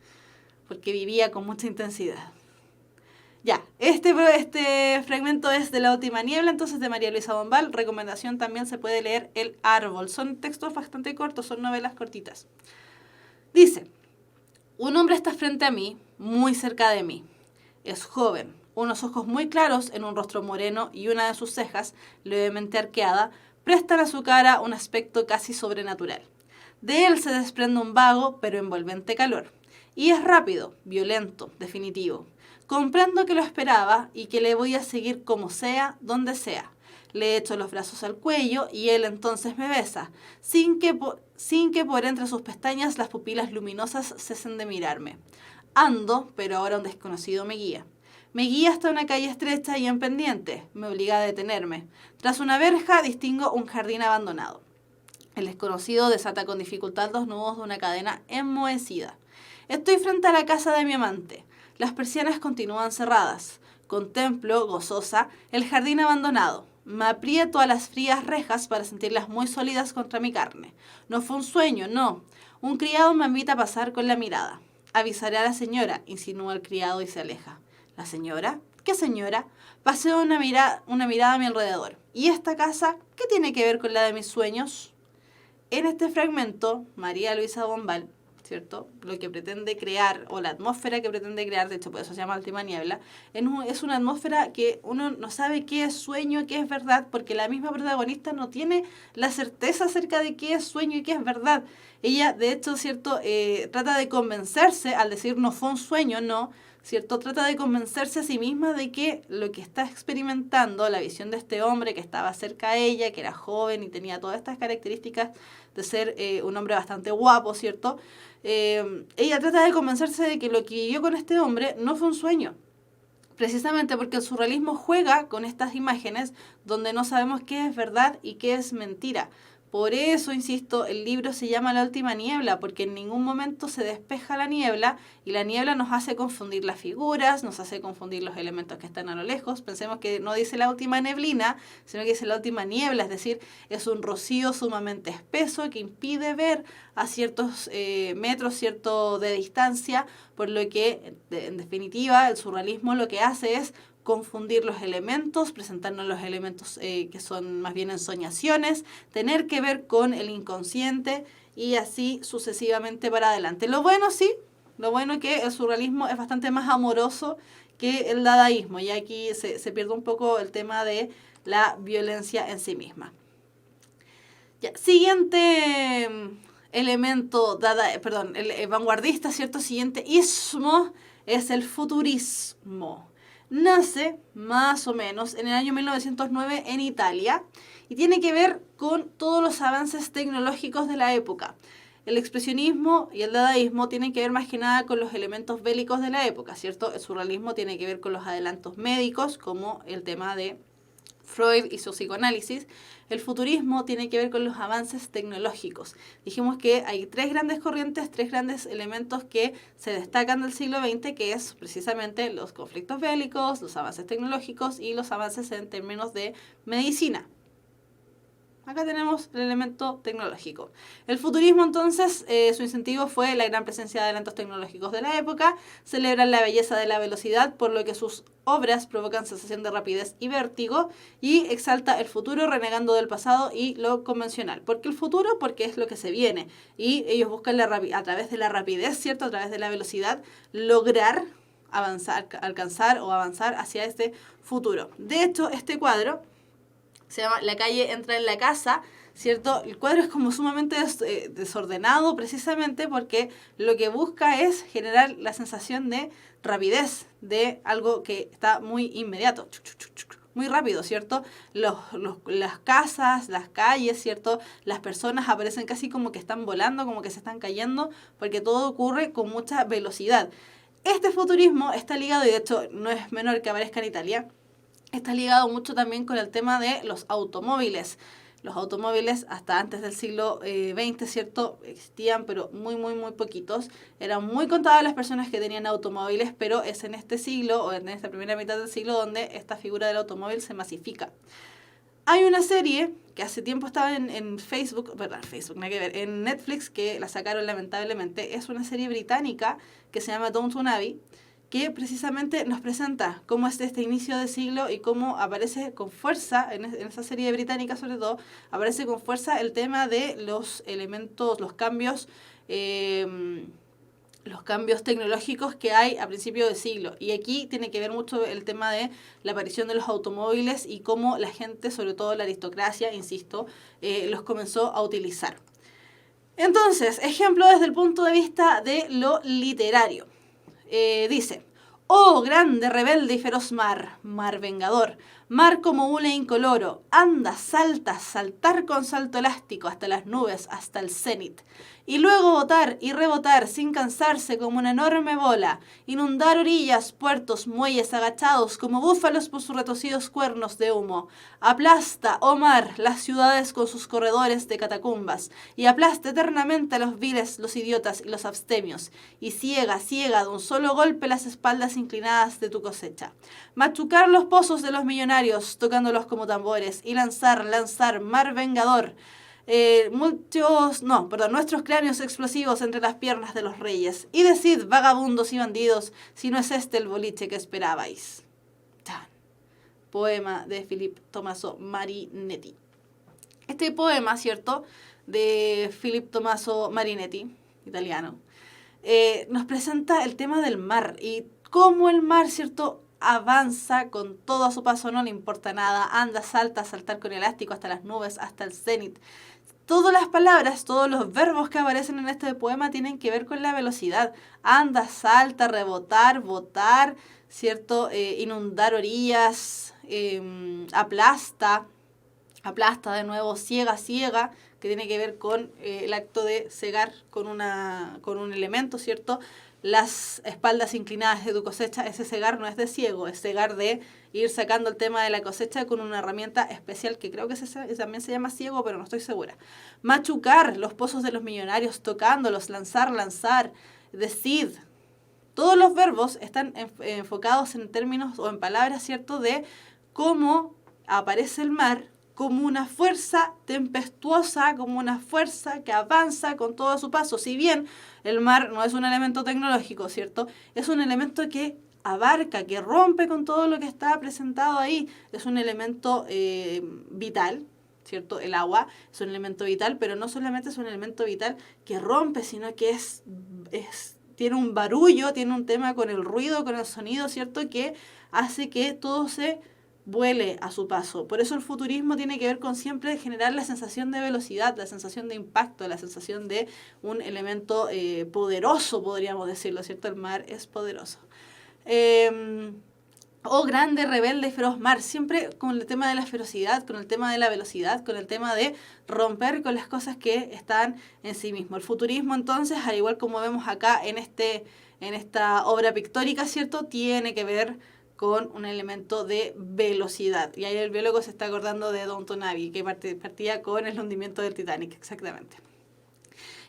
porque vivía con mucha intensidad. Ya, este fragmento es de La última niebla, entonces de María Luisa Bombal. Recomendación, también se puede leer El árbol. Son textos bastante cortos, son novelas cortitas. Dice, un hombre está frente a mí, muy cerca de mí. Es joven, unos ojos muy claros en un rostro moreno y una de sus cejas, levemente arqueada, prestan a su cara un aspecto casi sobrenatural. De él se desprende un vago pero envolvente calor. Y es rápido, violento, definitivo. Comprendo que lo esperaba y que le voy a seguir como sea, donde sea. Le echo los brazos al cuello y él entonces me besa, sin que por entre sus pestañas las pupilas luminosas cesen de mirarme. Ando, pero ahora un desconocido me guía. Me guía hasta una calle estrecha y en pendiente. Me obliga a detenerme. Tras una verja distingo un jardín abandonado. El desconocido desata con dificultad los nudos de una cadena enmohecida. Estoy frente a la casa de mi amante. Las persianas continúan cerradas. Contemplo, gozosa, el jardín abandonado. Me aprieto a las frías rejas para sentirlas muy sólidas contra mi carne. No fue un sueño, no. Un criado me invita a pasar con la mirada. Avisaré a la señora, insinúa el criado y se aleja. ¿La señora? ¿Qué señora? Paseo una mirada a mi alrededor. ¿Y esta casa qué tiene que ver con la de mis sueños? En este fragmento, María Luisa Bombal, ¿cierto?, lo que pretende crear, o la atmósfera que pretende crear, de hecho por eso se llama Última Niebla, es una atmósfera que uno no sabe qué es sueño, qué es verdad, porque la misma protagonista no tiene la certeza acerca de qué es sueño y qué es verdad. Ella, de hecho, ¿cierto?, trata de convencerse, al decir no fue un sueño, no, ¿cierto?, trata de convencerse a sí misma de que lo que está experimentando, la visión de este hombre que estaba cerca a ella, que era joven y tenía todas estas características de ser un hombre bastante guapo, ¿cierto?, ella trata de convencerse de que lo que vivió con este hombre no fue un sueño. Precisamente porque el surrealismo juega con estas imágenes donde no sabemos qué es verdad y qué es mentira. Por eso, insisto, el libro se llama La última niebla, porque en ningún momento se despeja la niebla y la niebla nos hace confundir las figuras, nos hace confundir los elementos que están a lo lejos. Pensemos que no dice la última neblina, sino que dice la última niebla, es decir, es un rocío sumamente espeso que impide ver a ciertos metros, cierto de distancia, por lo que, en definitiva, el surrealismo lo que hace es confundir los elementos, presentarnos los elementos que son más bien ensoñaciones, tener que ver con el inconsciente y así sucesivamente para adelante. Lo bueno es que el surrealismo es bastante más amoroso que el dadaísmo, y aquí se pierde un poco el tema de la violencia en sí misma. Ya, siguiente elemento vanguardista, ¿cierto? Siguiente ismo es el futurismo. Nace más o menos en el año 1909 en Italia y tiene que ver con todos los avances tecnológicos de la época. El expresionismo y el dadaísmo tienen que ver más que nada con los elementos bélicos de la época, ¿cierto? El surrealismo tiene que ver con los adelantos médicos, como el tema de Freud y su psicoanálisis. El futurismo tiene que ver con los avances tecnológicos. Dijimos que hay tres grandes corrientes, tres grandes elementos que se destacan del siglo XX, que es precisamente los conflictos bélicos, los avances tecnológicos y los avances en términos de medicina. Acá tenemos el elemento tecnológico. El futurismo, entonces, su incentivo fue la gran presencia de adelantos tecnológicos de la época, celebran la belleza de la velocidad, por lo que sus obras provocan sensación de rapidez y vértigo, y exalta el futuro renegando del pasado y lo convencional. ¿Por qué el futuro? Porque es lo que se viene, y ellos buscan a través de la rapidez, ¿cierto?, a través de la velocidad, lograr alcanzar o avanzar hacia este futuro. De hecho, este cuadro se llama La calle entra en la casa, ¿cierto? El cuadro es como sumamente desordenado precisamente porque lo que busca es generar la sensación de rapidez, de algo que está muy inmediato, muy rápido, ¿cierto? Las casas, las calles, ¿cierto? Las personas aparecen casi como que están volando, como que se están cayendo, porque todo ocurre con mucha velocidad. Este futurismo está ligado, y de hecho no es menor que aparezca en Italia, está ligado mucho también con el tema de los automóviles. Los automóviles hasta antes del siglo XX, ¿cierto? Existían, pero muy, muy, muy poquitos. Eran muy contadas las personas que tenían automóviles, pero es en este siglo, o en esta primera mitad del siglo, donde esta figura del automóvil se masifica. Hay una serie que hace tiempo estaba en Facebook, perdón, Facebook, nada que ver, en Netflix, que la sacaron lamentablemente. Es una serie británica que se llama Downton Abbey, que precisamente nos presenta cómo es este inicio de siglo y cómo aparece con fuerza, en esa serie británica sobre todo, aparece con fuerza el tema de los elementos, los cambios tecnológicos que hay a principios de siglo. Y aquí tiene que ver mucho el tema de la aparición de los automóviles y cómo la gente, sobre todo la aristocracia, insisto, los comenzó a utilizar. Entonces, ejemplo desde el punto de vista de lo literario. Dice: oh grande, rebelde y feroz mar, mar vengador, mar como hule incoloro, anda, salta, saltar con salto elástico hasta las nubes, hasta el cenit, y luego botar y rebotar sin cansarse como una enorme bola, inundar orillas, puertos, muelles agachados como búfalos por sus retorcidos cuernos de humo. Aplasta, oh mar, las ciudades con sus corredores de catacumbas, y aplasta eternamente a los viles, los idiotas y los abstemios, y ciega, ciega de un solo golpe las espaldas inclinadas de tu cosecha. Machucar los pozos de los millonarios, tocándolos como tambores, y lanzar, lanzar, mar vengador, nuestros cráneos explosivos entre las piernas de los reyes. Y decid, vagabundos y bandidos, si no es este el boliche que esperabais. Chan. Poema de Philip Tommaso Marinetti. Este poema, ¿cierto?, de Philip Tommaso Marinetti, italiano, nos presenta el tema del mar y cómo el mar, ¿cierto?, avanza con todo a su paso, no le importa nada, anda, salta, saltar con elástico hasta las nubes, hasta el cenit. Todas las palabras, todos los verbos que aparecen en este poema tienen que ver con la velocidad. Anda, salta, rebotar, botar, ¿cierto? Inundar orillas, aplasta de nuevo, ciega, ciega, que tiene que ver con el acto de cegar con un elemento, ¿cierto? Las espaldas inclinadas de tu cosecha, ese cegar no es de ciego, es cegar de ir sacando el tema de la cosecha con una herramienta especial que creo que también se llama ciego, pero no estoy segura. Machucar los pozos de los millonarios, tocándolos, lanzar, lanzar, decid. Todos los verbos están enfocados en términos o en palabras, ¿cierto?, de cómo aparece el mar como una fuerza tempestuosa, como una fuerza que avanza con todo su paso. Si bien el mar no es un elemento tecnológico, ¿cierto?, es un elemento que abarca, que rompe con todo lo que está presentado ahí. Es un elemento vital, ¿cierto? El agua es un elemento vital, pero no solamente es un elemento vital que rompe, sino que tiene un barullo, tiene un tema con el ruido, con el sonido, ¿cierto?, que hace que todo se vuele a su paso. Por eso el futurismo tiene que ver con siempre generar la sensación de velocidad, la sensación de impacto, la sensación de un elemento poderoso, podríamos decirlo, ¿cierto? El mar es poderoso. Oh grande, rebelde y feroz mar, siempre con el tema de la ferocidad, con el tema de la velocidad, con el tema de romper con las cosas que están en sí mismo. El futurismo, entonces, al igual como vemos acá en esta obra pictórica, ¿cierto?, tiene que ver con un elemento de velocidad. Y ahí el biólogo se está acordando de Downton Abbey, que partía con el hundimiento del Titanic, exactamente.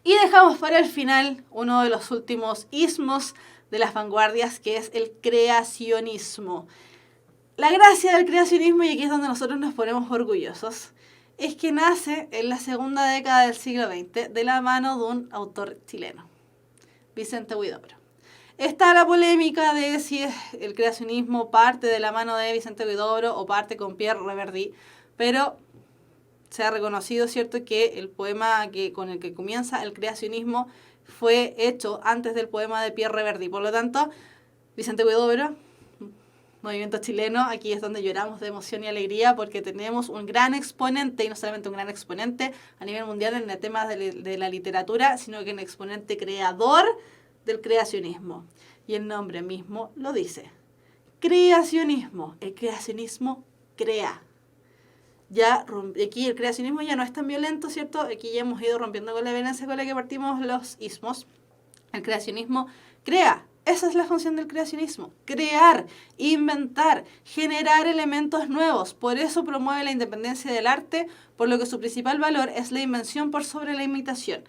Y dejamos para el final uno de los últimos ismos de las vanguardias, que es el creacionismo. La gracia del creacionismo, y aquí es donde nosotros nos ponemos orgullosos, es que nace en la segunda década del siglo XX de la mano de un autor chileno, Vicente Huidobro. Está la polémica de si el creacionismo parte de la mano de Vicente Huidobro o parte con Pierre Reverdy, pero se ha reconocido, ¿cierto?, que el poema con el que comienza el creacionismo fue hecho antes del poema de Pierre Reverdy. Por lo tanto, Vicente Huidobro movimiento chileno, aquí es donde lloramos de emoción y alegría porque tenemos un gran exponente, y no solamente un gran exponente a nivel mundial en el tema de la literatura, sino que un exponente creador del creacionismo. Y el nombre mismo lo dice. Creacionismo. El creacionismo crea. Ya aquí el creacionismo ya no es tan violento, ¿cierto? Aquí ya hemos ido rompiendo con la violencia con la que partimos los ismos. El creacionismo crea. Esa es la función del creacionismo. Crear, inventar, generar elementos nuevos. Por eso promueve la independencia del arte, por lo que su principal valor es la invención por sobre la imitación.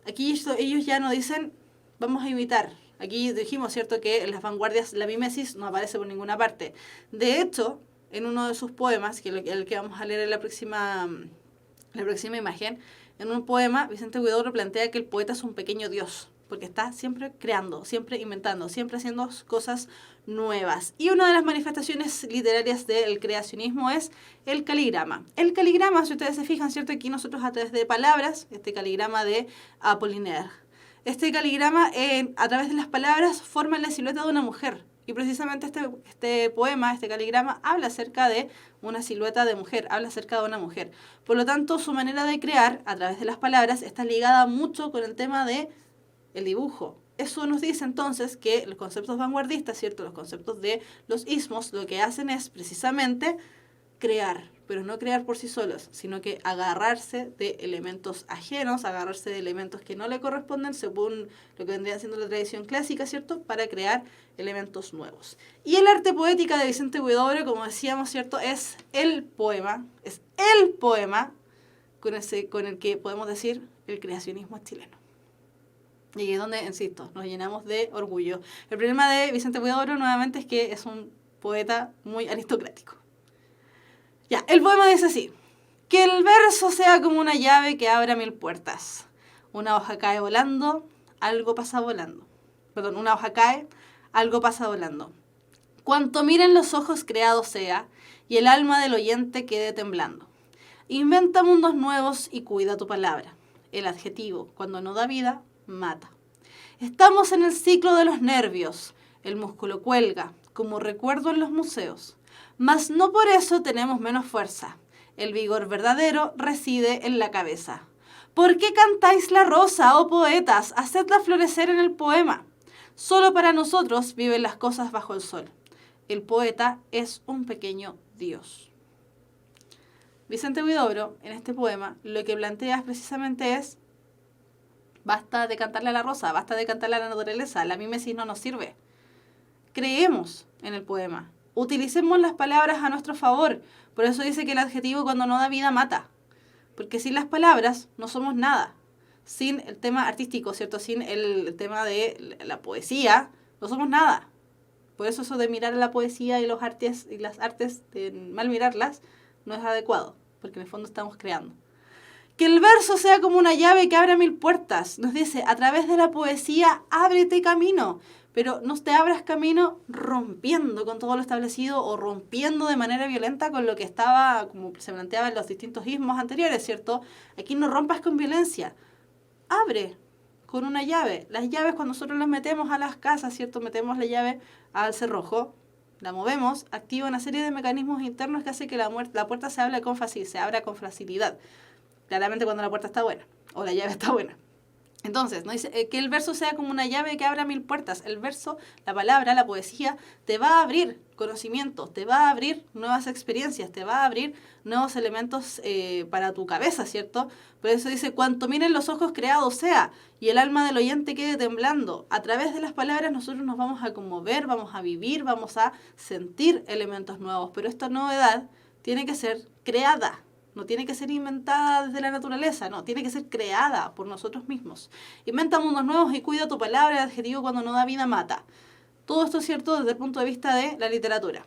Aquí ellos ya no dicen, vamos a imitar. Aquí dijimos, ¿cierto?, que en las vanguardias la mimesis no aparece por ninguna parte. De hecho, en uno de sus poemas, que es el que vamos a leer en la próxima imagen, en un poema, Vicente Huidobro plantea que el poeta es un pequeño dios, porque está siempre creando, siempre inventando, siempre haciendo cosas nuevas. Y una de las manifestaciones literarias del creacionismo es el caligrama. El caligrama, si ustedes se fijan, ¿cierto?, aquí nosotros a través de palabras, este caligrama de Apollinaire. Este caligrama, a través de las palabras, forma la silueta de una mujer. Y precisamente este poema, este caligrama, habla acerca de una silueta de mujer, habla acerca de una mujer. Por lo tanto, su manera de crear, a través de las palabras, está ligada mucho con el tema de el dibujo. Eso nos dice entonces que los conceptos vanguardistas, ¿cierto?, los conceptos de los ismos, lo que hacen es precisamente crear, pero no crear por sí solos, sino que agarrarse de elementos ajenos, agarrarse de elementos que no le corresponden según lo que vendría siendo la tradición clásica, ¿cierto?, para crear elementos nuevos. Y el arte poética de Vicente Huidobro, como decíamos, ¿cierto?, es el poema con el que podemos decir el creacionismo chileno. Y aquí es donde, insisto, nos llenamos de orgullo. El problema de Vicente Huidobro, nuevamente, es que es un poeta muy aristocrático. Ya, el poema dice así: que el verso sea como una llave que abra 1000 puertas. Una hoja cae volando, algo pasa volando. Perdón, una hoja cae, algo pasa volando. Cuanto miren los ojos creado sea, y el alma del oyente quede temblando. Inventa mundos nuevos y cuida tu palabra. El adjetivo, cuando no da vida, mata. Estamos en el ciclo de los nervios. El músculo cuelga, como recuerdo en los museos. Mas no por eso tenemos menos fuerza. El vigor verdadero reside en la cabeza. ¿Por qué cantáis la rosa, oh poetas? Hacedla florecer en el poema. Solo para nosotros viven las cosas bajo el sol. El poeta es un pequeño dios. Vicente Huidobro, en este poema, lo que plantea precisamente es: basta de cantarle a la rosa, basta de cantarle a la naturaleza, la mimesis no nos sirve. Creemos en el poema. Utilicemos las palabras a nuestro favor. Por eso dice que el adjetivo cuando no da vida mata. Porque sin las palabras no somos nada. Sin el tema artístico, ¿cierto? Sin el tema de la poesía, no somos nada. Por eso de mirar a la poesía y las artes, de mal mirarlas, no es adecuado. Porque en el fondo estamos creando. Que el verso sea como una llave que abra 1000 puertas. Nos dice, a través de la poesía, ábrete camino. Pero no te abras camino rompiendo con todo lo establecido o rompiendo de manera violenta con lo que estaba, como se planteaba en los distintos ismos anteriores, ¿cierto? Aquí no rompas con violencia. Abre con una llave. Las llaves, cuando nosotros las metemos a las casas, ¿cierto? Metemos la llave al cerrojo, la movemos, activa una serie de mecanismos internos que hace que la puerta se abra con facilidad. Claramente cuando la puerta está buena o la llave está buena. Entonces, no dice que el verso sea como una llave que abra 1000 puertas. El verso, la palabra, la poesía, te va a abrir conocimiento, te va a abrir nuevas experiencias, te va a abrir nuevos elementos para tu cabeza, ¿cierto? Por eso dice, cuanto miren los ojos creados sea, y el alma del oyente quede temblando. A través de las palabras nosotros nos vamos a conmover, vamos a vivir, vamos a sentir elementos nuevos. Pero esta novedad tiene que ser creada. No tiene que ser inventada desde la naturaleza, no, tiene que ser creada por nosotros mismos. Inventa mundos nuevos y cuida tu palabra, el adjetivo cuando no da vida mata. Todo esto es cierto desde el punto de vista de la literatura.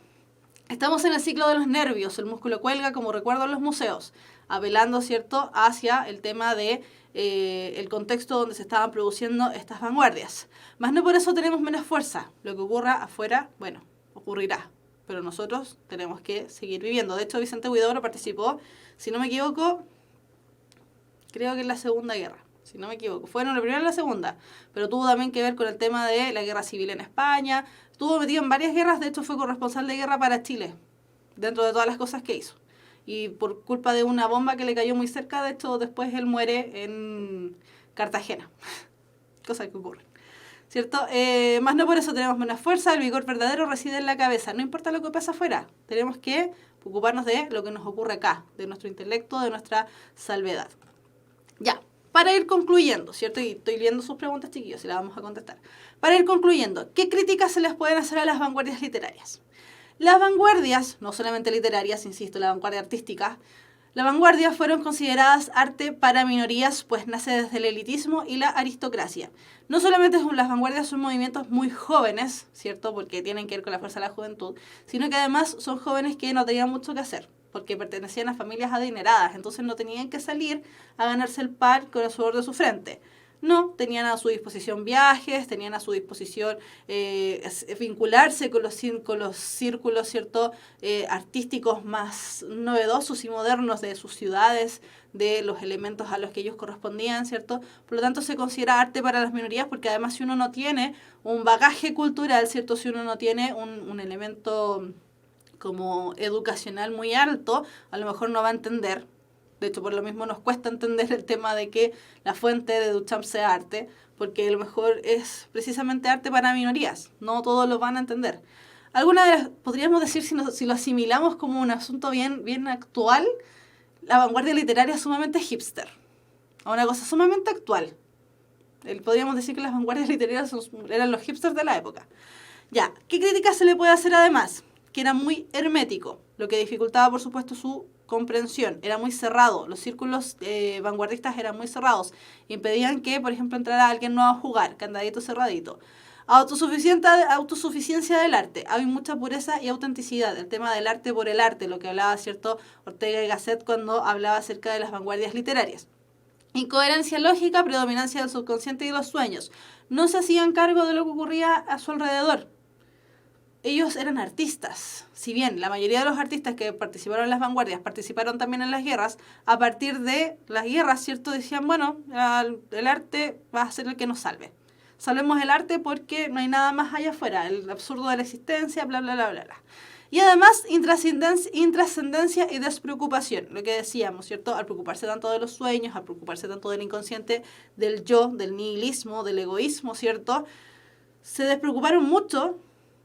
Estamos en el ciclo de los nervios, el músculo cuelga como recuerdo en los museos, apelando, ¿cierto?, hacia el tema de el contexto donde se estaban produciendo estas vanguardias. Mas no por eso tenemos menos fuerza. Lo que ocurra afuera, bueno, ocurrirá. Pero nosotros tenemos que seguir viviendo. De hecho, Vicente Huidobro participó, si no me equivoco, creo que en la Segunda Guerra. si no me equivoco. Fue en la primera y la segunda, pero tuvo también que ver con el tema de la guerra civil en España. Estuvo metido en varias guerras, de hecho fue corresponsal de guerra para Chile, dentro de todas las cosas que hizo. Y por culpa de una bomba que le cayó muy cerca, de hecho después él muere en Cartagena. Cosa que ocurre, ¿cierto? Más no por eso tenemos menos fuerza, el vigor verdadero reside en la cabeza. No importa lo que pasa afuera, tenemos que ocuparnos de lo que nos ocurre acá, de nuestro intelecto, de nuestra salvedad. Ya, para ir concluyendo, ¿cierto? Y estoy viendo sus preguntas, chiquillos, y las vamos a contestar. Para ir concluyendo, ¿qué críticas se les pueden hacer a las vanguardias literarias? Las vanguardias, no solamente literarias, insisto, la vanguardia artística, las vanguardias fueron consideradas arte para minorías, pues nace desde el elitismo y la aristocracia. No solamente las vanguardias son movimientos muy jóvenes, ¿cierto? Porque tienen que ver con la fuerza de la juventud, sino que además son jóvenes que no tenían mucho que hacer, porque pertenecían a familias adineradas, entonces no tenían que salir a ganarse el pan con el sudor de su frente. No, tenían a su disposición viajes, tenían a su disposición vincularse con los círculos, ¿cierto? Artísticos más novedosos y modernos de sus ciudades, de los elementos a los que ellos correspondían, ¿cierto? Por lo tanto, se considera arte para las minorías, porque además si uno no tiene un bagaje cultural, ¿cierto? Si uno no tiene un elemento como educacional muy alto, a lo mejor no va a entender. De hecho, por lo mismo nos cuesta entender el tema de que la fuente de Duchamp sea arte, porque a lo mejor es precisamente arte para minorías. No todos lo van a entender. Podríamos decir, si lo asimilamos como un asunto bien actual, la vanguardia literaria es sumamente hipster. Una cosa sumamente actual. Podríamos decir que las vanguardias literarias eran los hipsters de la época. Ya, ¿qué crítica se le puede hacer además? Que era muy hermético, lo que dificultaba, por supuesto, su comprensión. Era muy cerrado. Los círculos vanguardistas eran muy cerrados. Impedían que, por ejemplo, entrara alguien nuevo a jugar, candadito cerradito. Autosuficiencia del arte. Hay mucha pureza y autenticidad. El tema del arte por el arte, lo que hablaba, ¿cierto?, Ortega y Gasset cuando hablaba acerca de las vanguardias literarias. Incoherencia lógica, predominancia del subconsciente y de los sueños. No se hacían cargo de lo que ocurría a su alrededor. Ellos eran artistas. Si bien la mayoría de los artistas que participaron en las vanguardias participaron también en las guerras, a partir de las guerras, ¿cierto?, decían, bueno, el arte va a ser el que nos salve. Salvemos el arte porque no hay nada más allá afuera, el absurdo de la existencia, bla, bla, bla, bla, bla. Y además, intrascendencia y despreocupación, lo que decíamos, ¿cierto? Al preocuparse tanto de los sueños, al preocuparse tanto del inconsciente, del yo, del nihilismo, del egoísmo, ¿cierto? Se despreocuparon mucho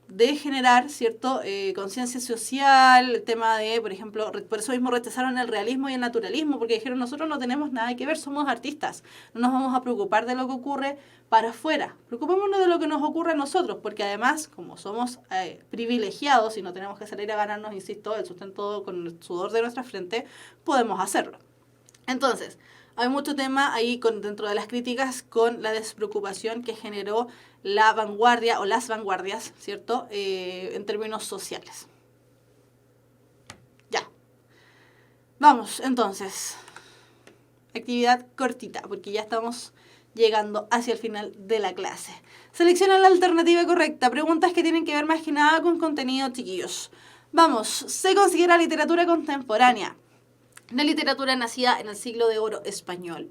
de generar, ¿cierto?, conciencia social, el tema de, por ejemplo, por eso mismo rechazaron el realismo y el naturalismo, porque dijeron, nosotros no tenemos nada que ver, somos artistas, no nos vamos a preocupar de lo que ocurre para afuera, preocupémonos de lo que nos ocurre a nosotros, porque además, como somos privilegiados y no tenemos que salir a ganarnos, insisto, el sustento con el sudor de nuestra frente, podemos hacerlo. Entonces, hay mucho tema ahí dentro de las críticas con la despreocupación que generó la vanguardia o las vanguardias, ¿cierto?, en términos sociales. Ya. Vamos, entonces. Actividad cortita, porque ya estamos llegando hacia el final de la clase. Selecciona la alternativa correcta. Preguntas que tienen que ver más que nada con contenido, chiquillos. Vamos, se considera literatura contemporánea la literatura nacida en el siglo de oro español,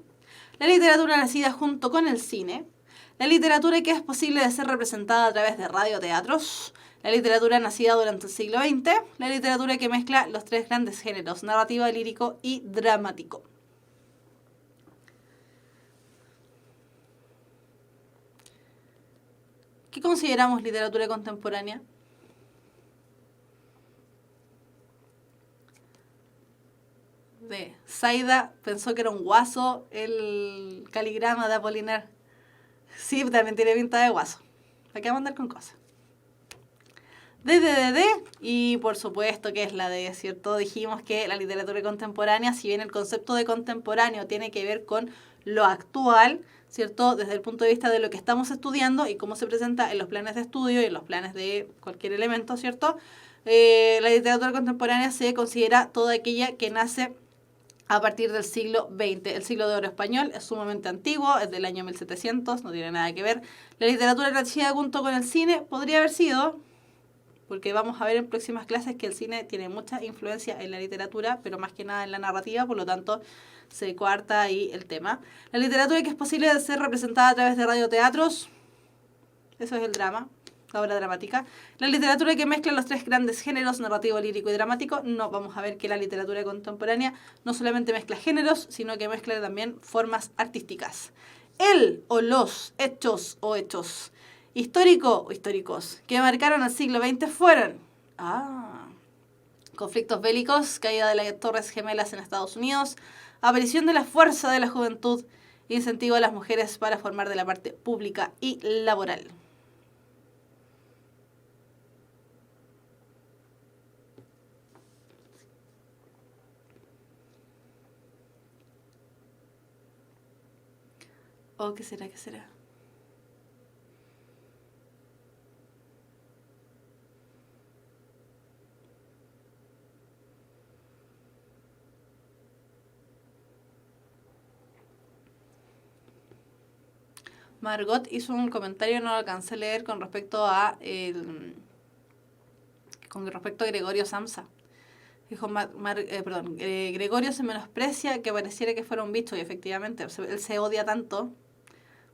la literatura nacida junto con el cine, la literatura que es posible de ser representada a través de radioteatros, la literatura nacida durante el siglo XX, la literatura que mezcla los tres grandes géneros, narrativa, lírico y dramático. ¿Qué consideramos literatura contemporánea? Zaida pensó que era un guaso el caligrama de Apolinar. Sí, también tiene pinta de guaso. ¿Para qué vamos a andar con cosas? DDD, y por supuesto que es la D, ¿cierto? Dijimos que la literatura contemporánea, si bien el concepto de contemporáneo tiene que ver con lo actual, ¿cierto?, desde el punto de vista de lo que estamos estudiando y cómo se presenta en los planes de estudio y en los planes de cualquier elemento, ¿cierto? La literatura contemporánea se considera toda aquella que nace a partir del siglo XX. El siglo de oro español es sumamente antiguo, es del año 1700, no tiene nada que ver. La literatura nacida junto con el cine podría haber sido, porque vamos a ver en próximas clases que el cine tiene mucha influencia en la literatura, pero más que nada en la narrativa, por lo tanto se coarta ahí el tema. La literatura que es posible de ser representada a través de radioteatros, eso es el drama, la obra dramática. La literatura que mezcla los tres grandes géneros, narrativo, lírico y dramático. No, vamos a ver que la literatura contemporánea no solamente mezcla géneros, sino que mezcla también formas artísticas. El o los hechos o hechos histórico o históricos que marcaron el siglo XX fueron conflictos bélicos, caída de las Torres Gemelas en Estados Unidos, aparición de la fuerza de la juventud, incentivo a las mujeres para formar de la parte pública y laboral. ¿O qué será? ¿Qué será? Margot hizo un comentario, no lo alcancé a leer, con respecto a Gregorio Samsa. Dijo, Gregorio se menosprecia, que pareciera que fuera un bicho, y efectivamente, él se odia tanto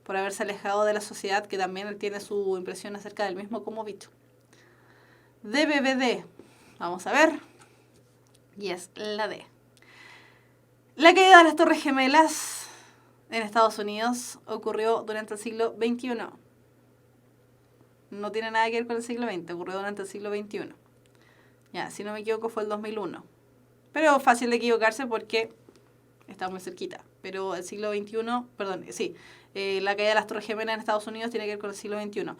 por haberse alejado de la sociedad que también él tiene su impresión acerca del mismo como bicho. DBBD, vamos a ver, y es la D. La caída de las Torres Gemelas en Estados Unidos ocurrió durante el siglo XXI. No tiene nada que ver con el siglo XX, ocurrió durante el siglo XXI. Ya, si no me equivoco fue el 2001. Pero fácil de equivocarse porque está muy cerquita. Pero el siglo XXI, perdón, sí, la caída de las Torres Gemelas en Estados Unidos tiene que ver con el siglo XXI.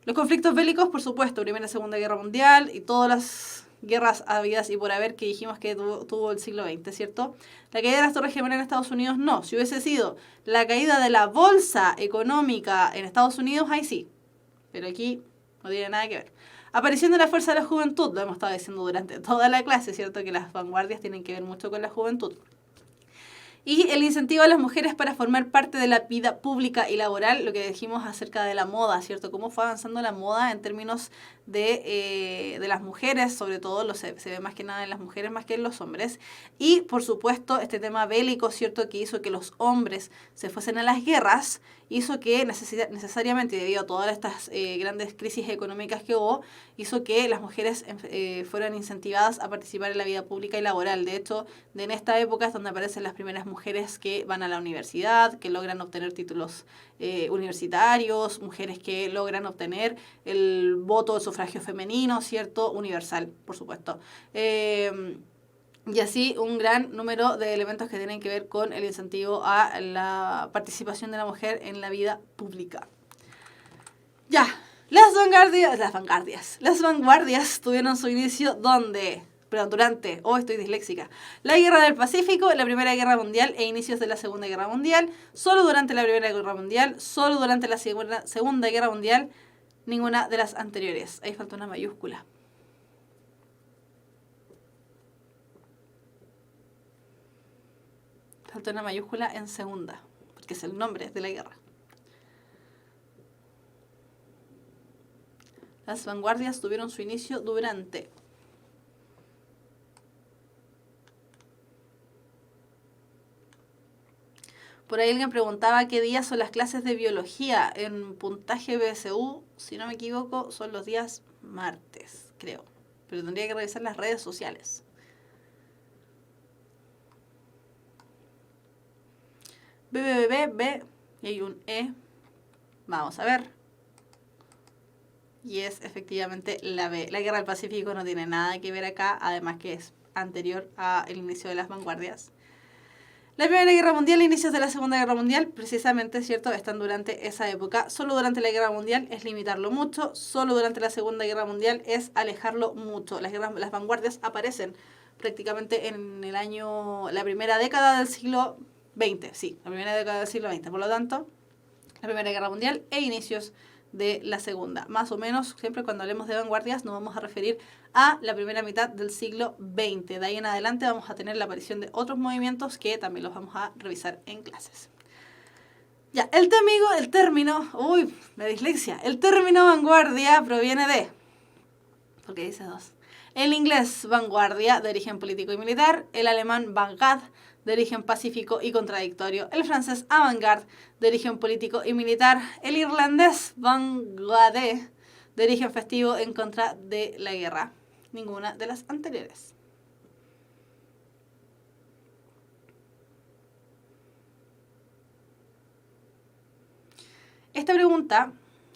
Los conflictos bélicos, por supuesto, Primera y Segunda Guerra Mundial y todas las guerras habidas y por haber que dijimos que tuvo el siglo XX, ¿cierto? La caída de las Torres Gemelas en Estados Unidos no. Si hubiese sido la caída de la bolsa económica en Estados Unidos, ahí sí. Pero aquí no tiene nada que ver. Aparición de la fuerza de la juventud, lo hemos estado diciendo durante toda la clase, ¿cierto? Que las vanguardias tienen que ver mucho con la juventud. Y el incentivo a las mujeres para formar parte de la vida pública y laboral, lo que dijimos acerca de la moda, ¿cierto? Cómo fue avanzando la moda en términos de las mujeres, sobre todo se ve más que nada en las mujeres más que en los hombres. Y, por supuesto, este tema bélico, ¿cierto? Que hizo que los hombres se fuesen a las guerras, hizo que necesariamente, debido a todas estas grandes crisis económicas que hubo, hizo que las mujeres fueran incentivadas a participar en la vida pública y laboral. De hecho, en esta época es donde aparecen las primeras mujeres que van a la universidad, que logran obtener títulos universitarios, mujeres que logran obtener el voto, el sufragio femenino, ¿cierto? Universal, por supuesto. Y así un gran número de elementos que tienen que ver con el incentivo a la participación de la mujer en la vida pública. Ya, las vanguardias tuvieron su inicio durante, estoy disléxica, la Guerra del Pacífico, la Primera Guerra Mundial e inicios de la Segunda Guerra Mundial, solo durante la Primera Guerra Mundial, solo durante la Segunda Guerra Mundial, ninguna de las anteriores. Ahí falta una mayúscula. Falta una mayúscula en segunda, porque es el nombre de la guerra. Las vanguardias tuvieron su inicio durante. Por ahí alguien preguntaba qué días son las clases de biología en puntaje BSU. Si no me equivoco, son los días martes, creo. Pero tendría que revisar las redes sociales. B, y hay un E. Vamos a ver. Y es efectivamente la B. La Guerra del Pacífico no tiene nada que ver acá, además que es anterior al inicio de las vanguardias. La Primera Guerra Mundial e inicios de la Segunda Guerra Mundial, precisamente, ¿cierto?, están durante esa época. Solo durante la Guerra Mundial es limitarlo mucho, solo durante la Segunda Guerra Mundial es alejarlo mucho. Las vanguardias aparecen prácticamente en la primera década del siglo XX, sí, la primera década del siglo XX. Por lo tanto, la Primera Guerra Mundial e inicios de la Segunda. Más o menos, siempre cuando hablemos de vanguardias nos vamos a referir a la primera mitad del siglo XX. De ahí en adelante vamos a tener la aparición de otros movimientos que también los vamos a revisar en clases. Ya, el término vanguardia proviene de, porque dice dos. El inglés, vanguardia, de origen político y militar. El alemán, vanguard, de origen pacífico y contradictorio. El francés, avant-garde, de origen político y militar. El irlandés, vanguarde, de origen festivo en contra de la guerra. Ninguna de las anteriores. Esta pregunta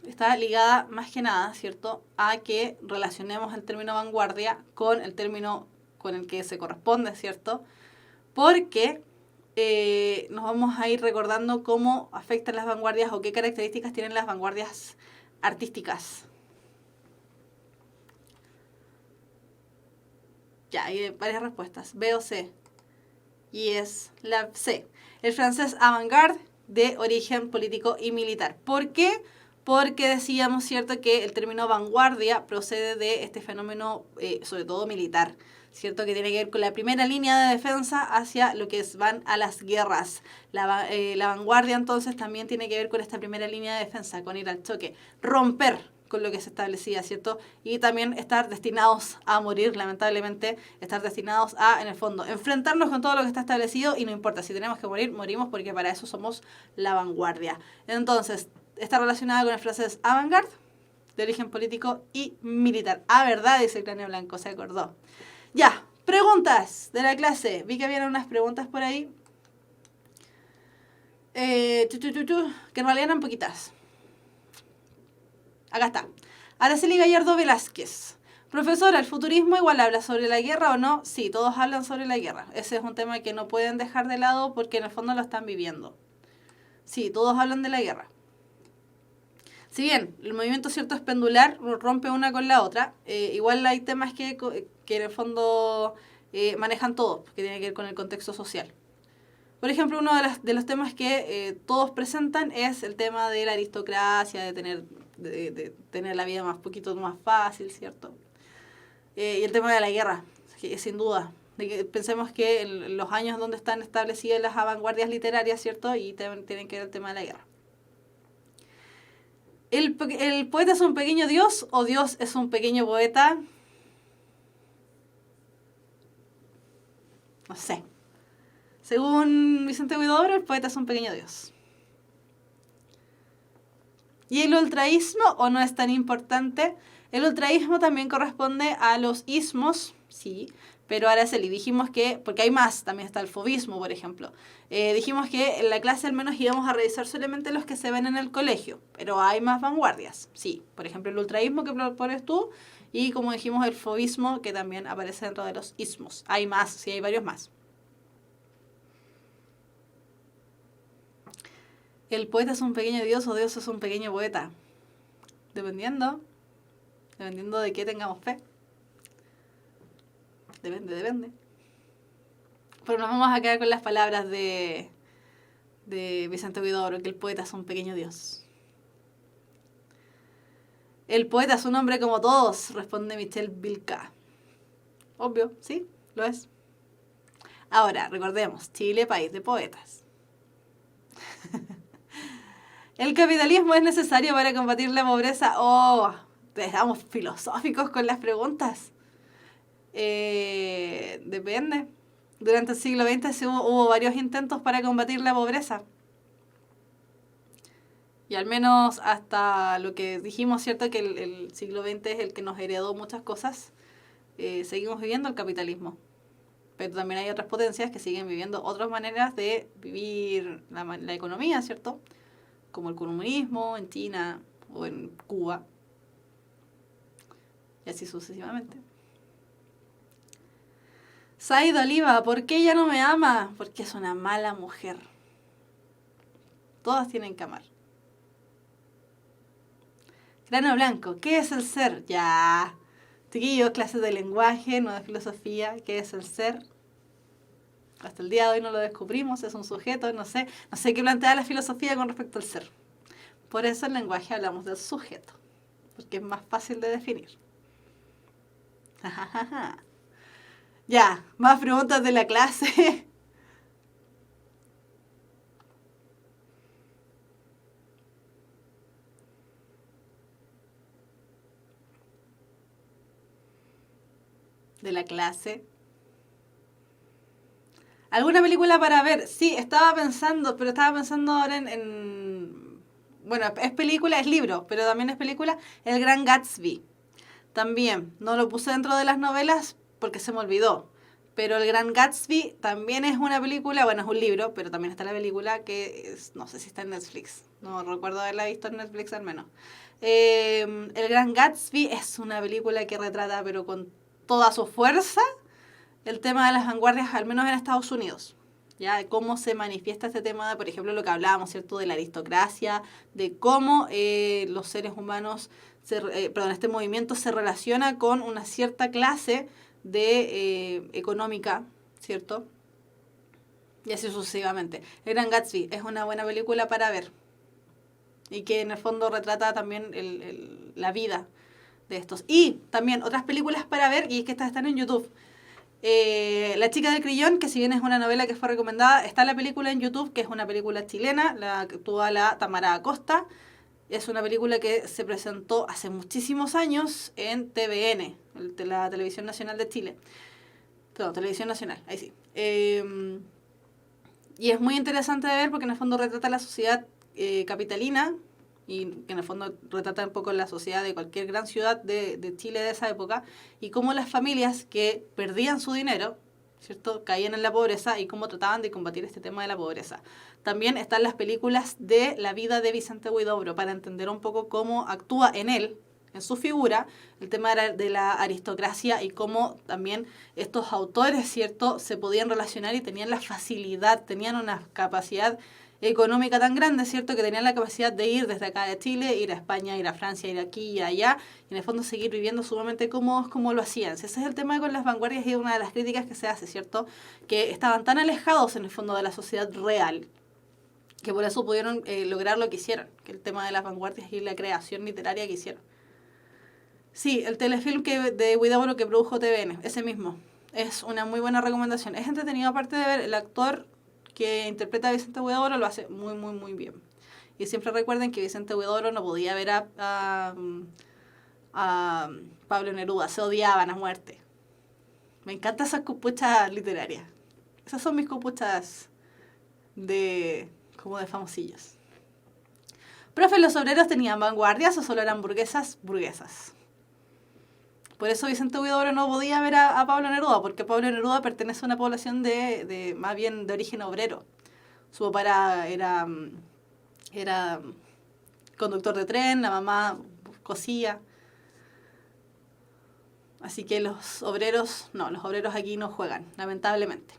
está ligada más que nada, ¿cierto?, a que relacionemos el término vanguardia con el término con el que se corresponde, ¿cierto? Porque nos vamos a ir recordando cómo afectan las vanguardias o qué características tienen las vanguardias artísticas. Ya, hay varias respuestas. B o C. Y es la C. El francés avant-garde, de origen político y militar. ¿Por qué? Porque decíamos, ¿cierto?, que el término vanguardia procede de este fenómeno, sobre todo militar, ¿cierto?, que tiene que ver con la primera línea de defensa hacia lo que van a las guerras. La vanguardia, entonces, también tiene que ver con esta primera línea de defensa, con ir al choque, romper con lo que se establecía, ¿cierto? Y también estar destinados a morir, lamentablemente, estar destinados a, en el fondo, enfrentarnos con todo lo que está establecido y no importa, si tenemos que morir, morimos porque para eso somos la vanguardia. Entonces, está relacionada con el francés avant-garde, de origen político y militar. Ah, ¿verdad? Dice el cráneo blanco, se acordó. Ya, preguntas de la clase. Vi que habían unas preguntas por ahí. Que en realidad eran poquitas. Acá está. Araceli Gallardo Velázquez. Profesora, ¿el futurismo igual habla sobre la guerra o no? Sí, todos hablan sobre la guerra. Ese es un tema que no pueden dejar de lado porque en el fondo lo están viviendo. Sí, todos hablan de la guerra. Si bien el movimiento cierto es pendular, rompe una con la otra, igual hay temas que en el fondo manejan todo, que tiene que ver con el contexto social. Por ejemplo, uno de los temas que todos presentan es el tema de la aristocracia, de tener la vida más poquito más fácil, ¿cierto? Y el tema de la guerra, que sin duda. Pensemos que en los años donde están establecidas las vanguardias literarias, ¿cierto? Y tienen que ver el tema de la guerra. ¿El poeta es un pequeño dios o Dios es un pequeño poeta? No sé. Según Vicente Huidobro, el poeta es un pequeño dios. ¿Y el ultraísmo o no es tan importante? El ultraísmo también corresponde a los ismos, sí, pero ahora se le dijimos que, porque hay más, también está el fobismo, por ejemplo. Dijimos que en la clase al menos íbamos a revisar solamente los que se ven en el colegio, pero hay más vanguardias, sí. Por ejemplo, el ultraísmo que propones tú y, como dijimos, el fobismo que también aparece dentro de los ismos. Hay más, sí, hay varios más. ¿El poeta es un pequeño dios o Dios es un pequeño poeta? Dependiendo de qué tengamos fe. Depende. Pero nos vamos a quedar con las palabras de Vicente Huidobro, que el poeta es un pequeño dios. El poeta es un hombre como todos, responde Michelle Vilca. Obvio, sí, lo es. Ahora, recordemos, Chile, país de poetas. ¿El capitalismo es necesario para combatir la pobreza? Oh, estamos filosóficos con las preguntas. Depende. Durante el siglo XX hubo varios intentos para combatir la pobreza. Y al menos hasta lo que dijimos, ¿cierto? Que el siglo XX es el que nos heredó muchas cosas. Seguimos viviendo el capitalismo. Pero también hay otras potencias que siguen viviendo otras maneras de vivir la economía, ¿cierto? Como el comunismo en China o en Cuba. Y así sucesivamente. Said Oliva, ¿por qué ella no me ama? Porque es una mala mujer. Todas tienen que amar. Grano blanco, ¿qué es el ser? Ya. Chiquillos, clases de lenguaje, no de filosofía. ¿Qué es el ser? Hasta el día de hoy no lo descubrimos, es un sujeto, no sé qué plantea la filosofía con respecto al ser. Por eso en lenguaje hablamos del sujeto, porque es más fácil de definir. Ya, más preguntas de la clase. de la clase. ¿Alguna película para ver? Sí, estaba pensando ahora bueno, es película, es libro, pero también es película, El Gran Gatsby. También, no lo puse dentro de las novelas porque se me olvidó. Pero El Gran Gatsby también es una película, bueno, es un libro, pero también está la película no sé si está en Netflix. No recuerdo haberla visto en Netflix al menos. El Gran Gatsby es una película que retrata, pero con toda su fuerza, el tema de las vanguardias, al menos en Estados Unidos. ¿Ya? Cómo se manifiesta este tema, por ejemplo, lo que hablábamos, ¿cierto? De la aristocracia, de cómo los seres humanos, este movimiento se relaciona con una cierta clase de económica, ¿cierto? Y así sucesivamente. El Gran Gatsby es una buena película para ver y que en el fondo retrata también la vida de estos. Y también otras películas para ver, y es que estas están en YouTube. La chica del crillón, que si bien es una novela que fue recomendada, está la película en YouTube, que es una película chilena, la que actúa la Tamara Acosta. Es una película que se presentó hace muchísimos años en TVN, la Televisión Nacional de Chile. Perdón, Televisión Nacional, ahí sí. Y es muy interesante de ver porque en el fondo retrata la sociedad capitalina, y que en el fondo retrata un poco la sociedad de cualquier gran ciudad de Chile de esa época, y cómo las familias que perdían su dinero, ¿cierto?, caían en la pobreza y cómo trataban de combatir este tema de la pobreza. También están las películas de la vida de Vicente Huidobro, para entender un poco cómo actúa en él, en su figura, el tema de la aristocracia y cómo también estos autores, ¿cierto?, se podían relacionar y tenían la facilidad, tenían una capacidad económica tan grande, ¿cierto?, que tenían la capacidad de ir desde acá de Chile, ir a España, ir a Francia, ir aquí y allá, y en el fondo seguir viviendo sumamente cómodos como lo hacían. Ese es el tema con las vanguardias y una de las críticas que se hace, ¿cierto?, que estaban tan alejados en el fondo de la sociedad real, que por eso pudieron lograr lo que hicieron, que el tema de las vanguardias y la creación literaria que hicieron. Sí, el telefilm de Huidobro que produjo TVN, ese mismo. Es una muy buena recomendación. Es entretenido, aparte de ver, el actor que interpreta a Vicente Huidobro lo hace muy, muy, muy bien. Y siempre recuerden que Vicente Huidobro no podía ver a Pablo Neruda, se odiaban a muerte. Me encantan esas copuchas literarias. Esas son mis copuchas como de famosillos. Profe, ¿los obreros tenían vanguardias o solo eran burguesas? Burguesas. Por eso Vicente Huidobro no podía ver a Pablo Neruda, porque Pablo Neruda pertenece a una población de más bien de origen obrero. Su papá era conductor de tren, la mamá cosía. Así que los obreros aquí no juegan, lamentablemente.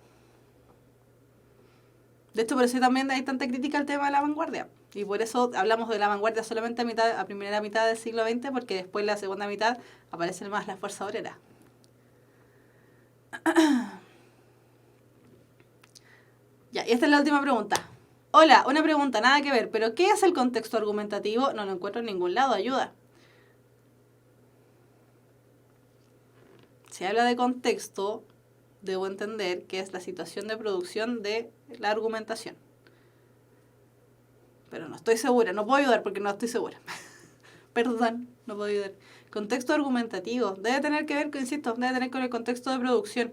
De hecho, por eso también hay tanta crítica al tema de la vanguardia. Y por eso hablamos de la vanguardia solamente a primera mitad del siglo XX, porque después en la segunda mitad aparece más la fuerza obrera. Ya, y esta es la última pregunta. Hola, una pregunta, nada que ver, pero ¿qué es el contexto argumentativo? No lo encuentro en ningún lado, ayuda. Si habla de contexto, debo entender que es la situación de producción de la argumentación. Pero no estoy segura, no puedo ayudar porque no estoy segura. Perdón, no puedo ayudar. Contexto argumentativo, debe tener que ver, insisto, debe tener con el contexto de producción.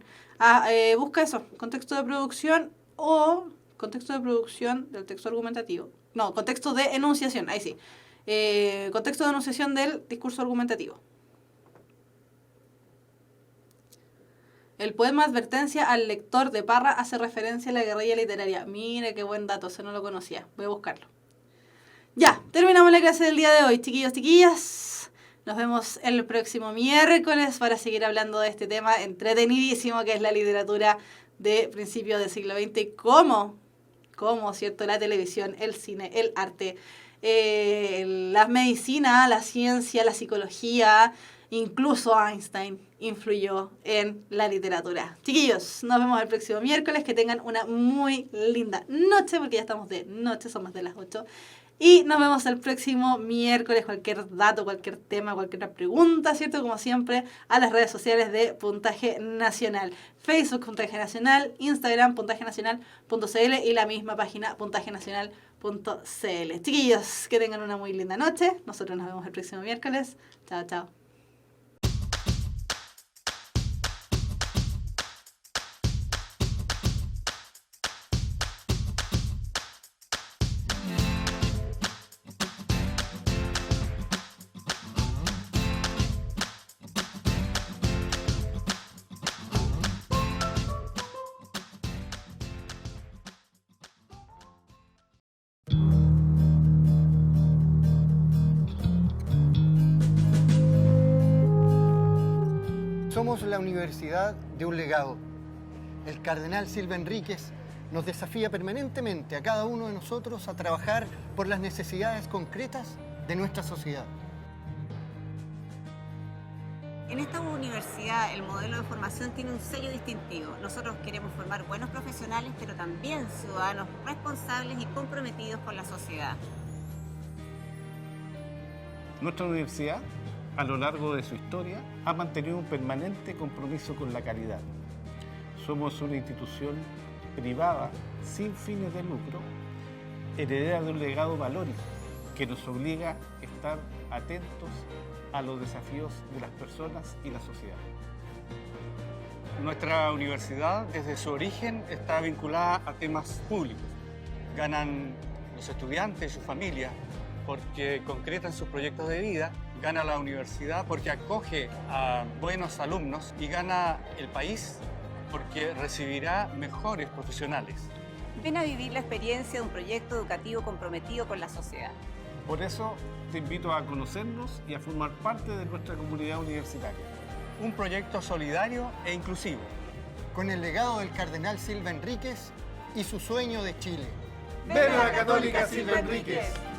Busca eso, contexto de producción o contexto de producción del texto argumentativo. No, contexto de enunciación, ahí sí. Contexto de enunciación del discurso argumentativo. El poema Advertencia al lector de Parra hace referencia a la guerrilla literaria. Mire qué buen dato, eso no lo conocía. Voy a buscarlo. Ya, terminamos la clase del día de hoy, chiquillos, chiquillas. Nos vemos el próximo miércoles para seguir hablando de este tema entretenidísimo que es la literatura de principios del siglo XX y cómo, ¿cierto?, la televisión, el cine, el arte, la medicina, la ciencia, la psicología, incluso Einstein influyó en la literatura. Chiquillos, nos vemos el próximo miércoles. Que tengan una muy linda noche, porque ya estamos de noche, son más de las 8. Y nos vemos el próximo miércoles. Cualquier dato, cualquier tema, cualquier pregunta, ¿cierto? Como siempre, a las redes sociales de Puntaje Nacional. Facebook, Puntaje Nacional, Instagram, puntajenacional.cl y la misma página, puntajenacional.cl. Chiquillos, que tengan una muy linda noche. Nosotros nos vemos el próximo miércoles. Chao, chao. Somos la Universidad de un legado. El cardenal Silva Enríquez nos desafía permanentemente a cada uno de nosotros a trabajar por las necesidades concretas de nuestra sociedad. En esta universidad el modelo de formación tiene un sello distintivo. Nosotros queremos formar buenos profesionales, pero también ciudadanos responsables y comprometidos con la sociedad. Nuestra universidad, a lo largo de su historia, ha mantenido un permanente compromiso con la calidad. Somos una institución privada sin fines de lucro, heredera de un legado valórico que nos obliga a estar atentos a los desafíos de las personas y la sociedad. Nuestra universidad, desde su origen, está vinculada a temas públicos. Ganan los estudiantes y sus familias porque concretan sus proyectos de vida, gana la universidad porque acoge a buenos alumnos y gana el país porque recibirá mejores profesionales. Ven a vivir la experiencia de un proyecto educativo comprometido con la sociedad. Por eso te invito a conocernos y a formar parte de nuestra comunidad universitaria. Un proyecto solidario e inclusivo. Con el legado del cardenal Silva Enríquez y su sueño de Chile. ¡Ven a la Católica Silva Enríquez!